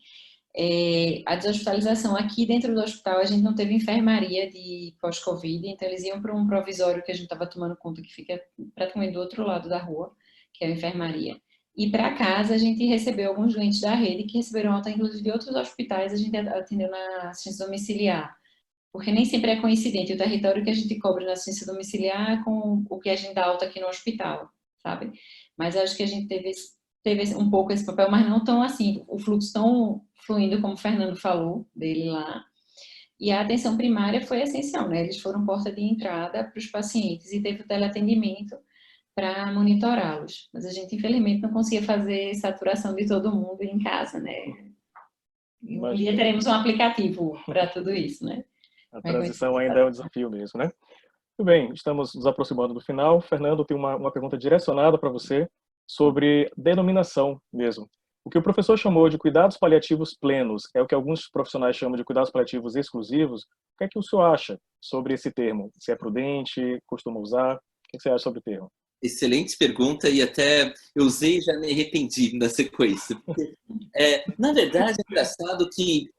A deshospitalização aqui dentro do hospital, a gente não teve enfermaria de pós-Covid, então eles iam para um provisório que a gente estava tomando conta, que fica praticamente do outro lado da rua, que é a enfermaria. E para casa, a gente recebeu alguns doentes da rede que receberam alta, inclusive de outros hospitais, a gente atendeu na assistência domiciliar, porque nem sempre é coincidente o território que a gente cobre na assistência domiciliar com o que a gente dá alta aqui no hospital, sabe? Mas acho que a gente teve um pouco esse papel, mas não tão assim, o fluxo tão fluindo como o Fernando falou, dele lá. E a atenção primária foi essencial, né? Eles foram porta de entrada para os pacientes e teve o teleatendimento para monitorá-los. Mas a gente, infelizmente, não conseguia fazer saturação de todo mundo em casa, né? E um dia teremos um aplicativo para tudo isso, né? A transição ainda é um desafio mesmo, né? Muito bem, estamos nos aproximando do final. Fernando, tem uma pergunta direcionada para você sobre denominação mesmo. O que o professor chamou de cuidados paliativos plenos é o que alguns profissionais chamam de cuidados paliativos exclusivos. O que é que o senhor acha sobre esse termo? Se é prudente, costuma usar? O que você acha sobre o termo? Excelente pergunta, e até eu usei e já me arrependi na sequência. Na verdade, é engraçado que,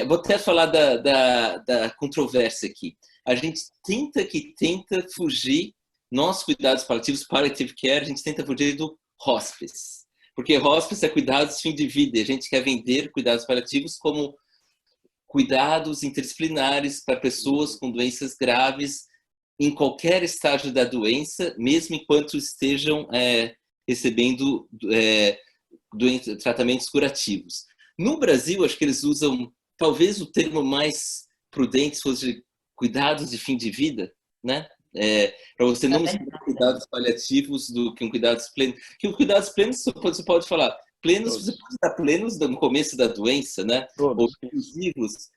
vou até falar da controvérsia aqui. A gente tenta fugir, nós cuidados paliativos, palliative care, a gente tenta fugir do hospice. Porque hospice é cuidados fim de vida, e a gente quer vender cuidados paliativos como cuidados interdisciplinares para pessoas com doenças graves, em qualquer estágio da doença, mesmo enquanto estejam recebendo tratamentos curativos. No Brasil, acho que eles usam, talvez o termo mais prudente fosse cuidados de fim de vida, né? Para você não misturar cuidados paliativos do que um cuidados plenos. Que o cuidados plenos, você pode falar, plenos, você pode estar plenos no começo da doença, né? Ou exclusivos.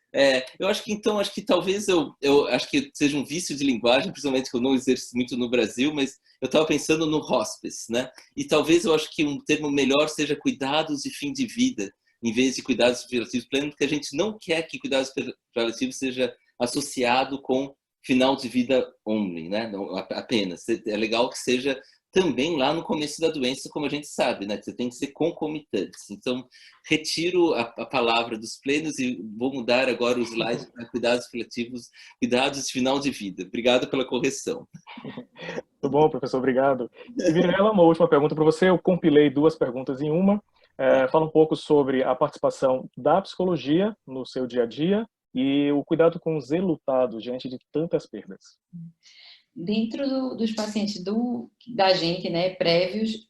Eu acho que então, acho que talvez eu acho que seja um vício de linguagem, principalmente que eu não exerço muito no Brasil, mas eu estava pensando no hospice, né? E talvez eu acho que um termo melhor seja cuidados de fim de vida, em vez de cuidados paliativos plenos, porque a gente não quer que cuidados paliativos seja associado com final de vida only, né? Não, apenas. É legal que seja também lá no começo da doença, como a gente sabe, né? Você tem que ser concomitante. Então, retiro a palavra dos plenos e vou mudar agora o slide para cuidados paliativos, cuidados de final de vida. Obrigado pela correção. Muito bom, professor, obrigado. E Mirela, uma última pergunta para você. Eu compilei duas perguntas em uma. Fala um pouco sobre a participação da psicologia no seu dia a dia e o cuidado com os enlutados diante de tantas perdas. Dentro dos pacientes da gente, né, prévios,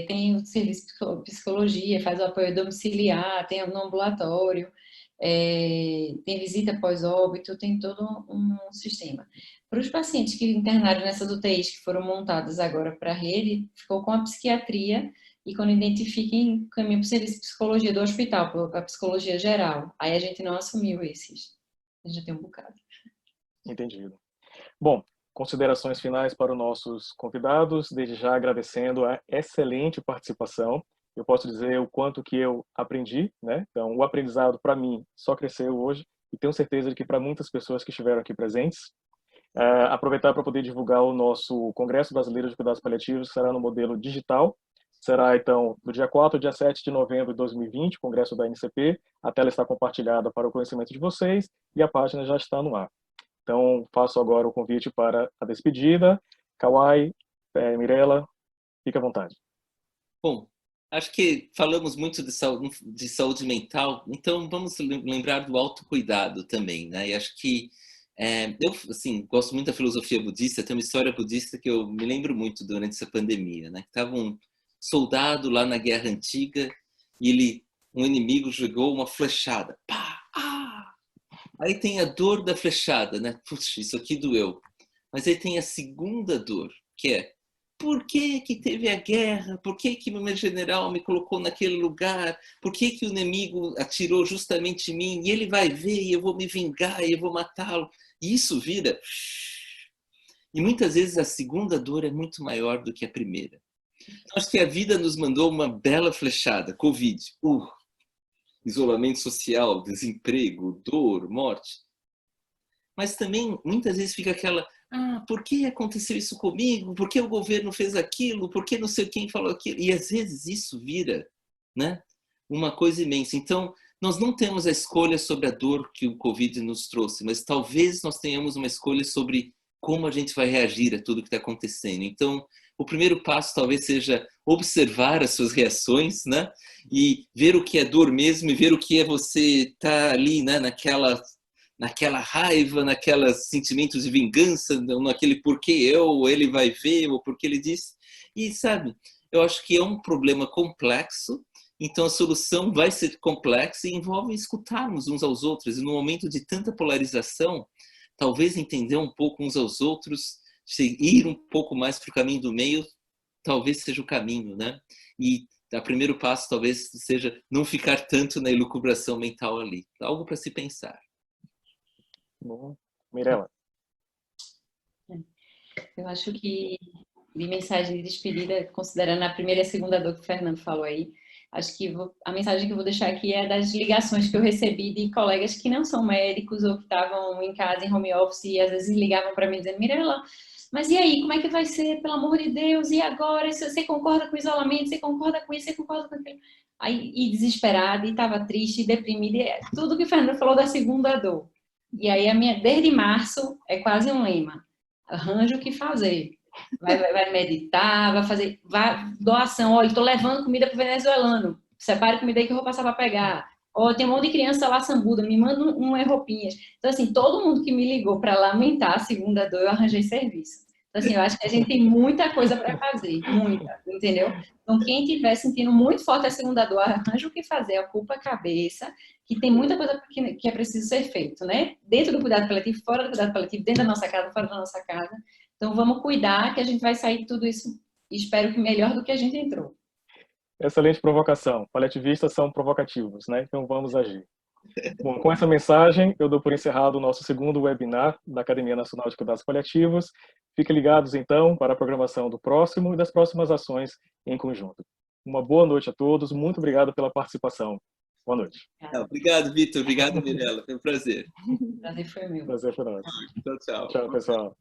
tem o serviço de psicologia, faz o apoio domiciliar, tem no ambulatório, tem visita pós-óbito, tem todo um sistema. Para os pacientes que internaram nessas UTIs que foram montadas agora para a rede, ficou com a psiquiatria e quando identifiquem, caminho para o serviço de psicologia do hospital, para a psicologia geral. Aí a gente não assumiu esses. A gente já tem um bocado. Entendido. Bom, considerações finais para os nossos convidados, desde já agradecendo a excelente participação. Eu posso dizer o quanto que eu aprendi, né? Então, o aprendizado para mim só cresceu hoje e tenho certeza de que para muitas pessoas que estiveram aqui presentes, aproveitar para poder divulgar o nosso Congresso Brasileiro de Cuidados Paliativos, será no modelo digital. Será, então, do dia 4 ao dia 7 de novembro de 2020, Congresso da NCP. A tela está compartilhada para o conhecimento de vocês e a página já está no ar. Então, faço agora o convite para a despedida. Kawai, Mirela, fique à vontade. Bom, acho que falamos muito de saúde mental, então vamos lembrar do autocuidado também, né? E acho que eu, assim, gosto muito da filosofia budista. Tem uma história budista que eu me lembro muito durante essa pandemia, né? Estava um soldado lá na Guerra Antiga e um inimigo jogou uma flechada. Pá! Ah! Aí tem a dor da flechada, né? Puxa, isso aqui doeu. Mas aí tem a segunda dor, que é: por que que teve a guerra? Por que que meu general me colocou naquele lugar? Por que que o inimigo atirou justamente em mim? E ele vai ver e eu vou me vingar e eu vou matá-lo. E isso vira... E muitas vezes a segunda dor é muito maior do que a primeira. Então, acho que a vida nos mandou uma bela flechada. Covid. Isolamento social, desemprego, dor, morte. Mas também, muitas vezes fica aquela... por que aconteceu isso comigo? Por que o governo fez aquilo? Por que não sei quem falou aquilo? E às vezes isso vira, né, uma coisa imensa. Então, nós não temos a escolha sobre a dor que o Covid nos trouxe, mas talvez nós tenhamos uma escolha sobre como a gente vai reagir a tudo que está acontecendo. Então, o primeiro passo talvez seja observar as suas reações, né, e ver o que é dor mesmo e ver o que é você estar ali, né, naquela raiva, naqueles sentimentos de vingança, naquele porquê ou ele vai ver, ou porque ele disse. E, sabe, eu acho que é um problema complexo, então a solução vai ser complexa e envolve escutarmos uns aos outros. E no momento de tanta polarização, talvez entender um pouco uns aos outros, ir um pouco mais para o caminho do meio, talvez seja o caminho, né? E o primeiro passo talvez seja não ficar tanto na elucubração mental ali. Algo para se pensar. Bom, Mirela. Eu acho que, de mensagem de despedida, considerando a primeira e a segunda dor que o Fernando falou aí, acho que a mensagem que eu vou deixar aqui é das ligações que eu recebi de colegas que não são médicos ou que estavam em casa, em home office, e às vezes ligavam para mim dizendo: Mirela, mas e aí, como é que vai ser, pelo amor de Deus, e agora? Se você concorda com o isolamento, você concorda com isso, você concorda com aquilo? Aí, e desesperada, e estava triste, e deprimida, e tudo que o Fernando falou da segunda dor. E aí, desde março, é quase um lema: arranja o que fazer. Vai meditar, vai fazer doação. Olha, estou levando comida para o venezuelano. Separe comida aí que eu vou passar para pegar. Ó, tem um monte de criança lá sambuda, me manda umas roupinhas. Então, assim, todo mundo que me ligou para lamentar a segunda dor, eu arranjei serviço. Então, assim, eu acho que a gente tem muita coisa para fazer, muita, entendeu? Então, quem estiver sentindo muito forte a segunda dor, arranja o que fazer, ocupa a cabeça, que tem muita coisa que é preciso ser feito, né? Dentro do cuidado coletivo, fora do cuidado coletivo, dentro da nossa casa, fora da nossa casa. Então, vamos cuidar que a gente vai sair de tudo isso, espero que melhor do que a gente entrou. Excelente provocação. Paliativistas são provocativos, né? Então vamos agir. Bom, com essa mensagem, eu dou por encerrado o nosso segundo webinar da Academia Nacional de Cuidados Paliativos. Fiquem ligados, então, para a programação do próximo e das próximas ações em conjunto. Uma boa noite a todos. Muito obrigado pela participação. Boa noite. Obrigado, Vitor. Obrigado, Mirela. Foi um prazer. O prazer foi meu. Prazer foi nosso. Tchau, tchau. Tchau, pessoal.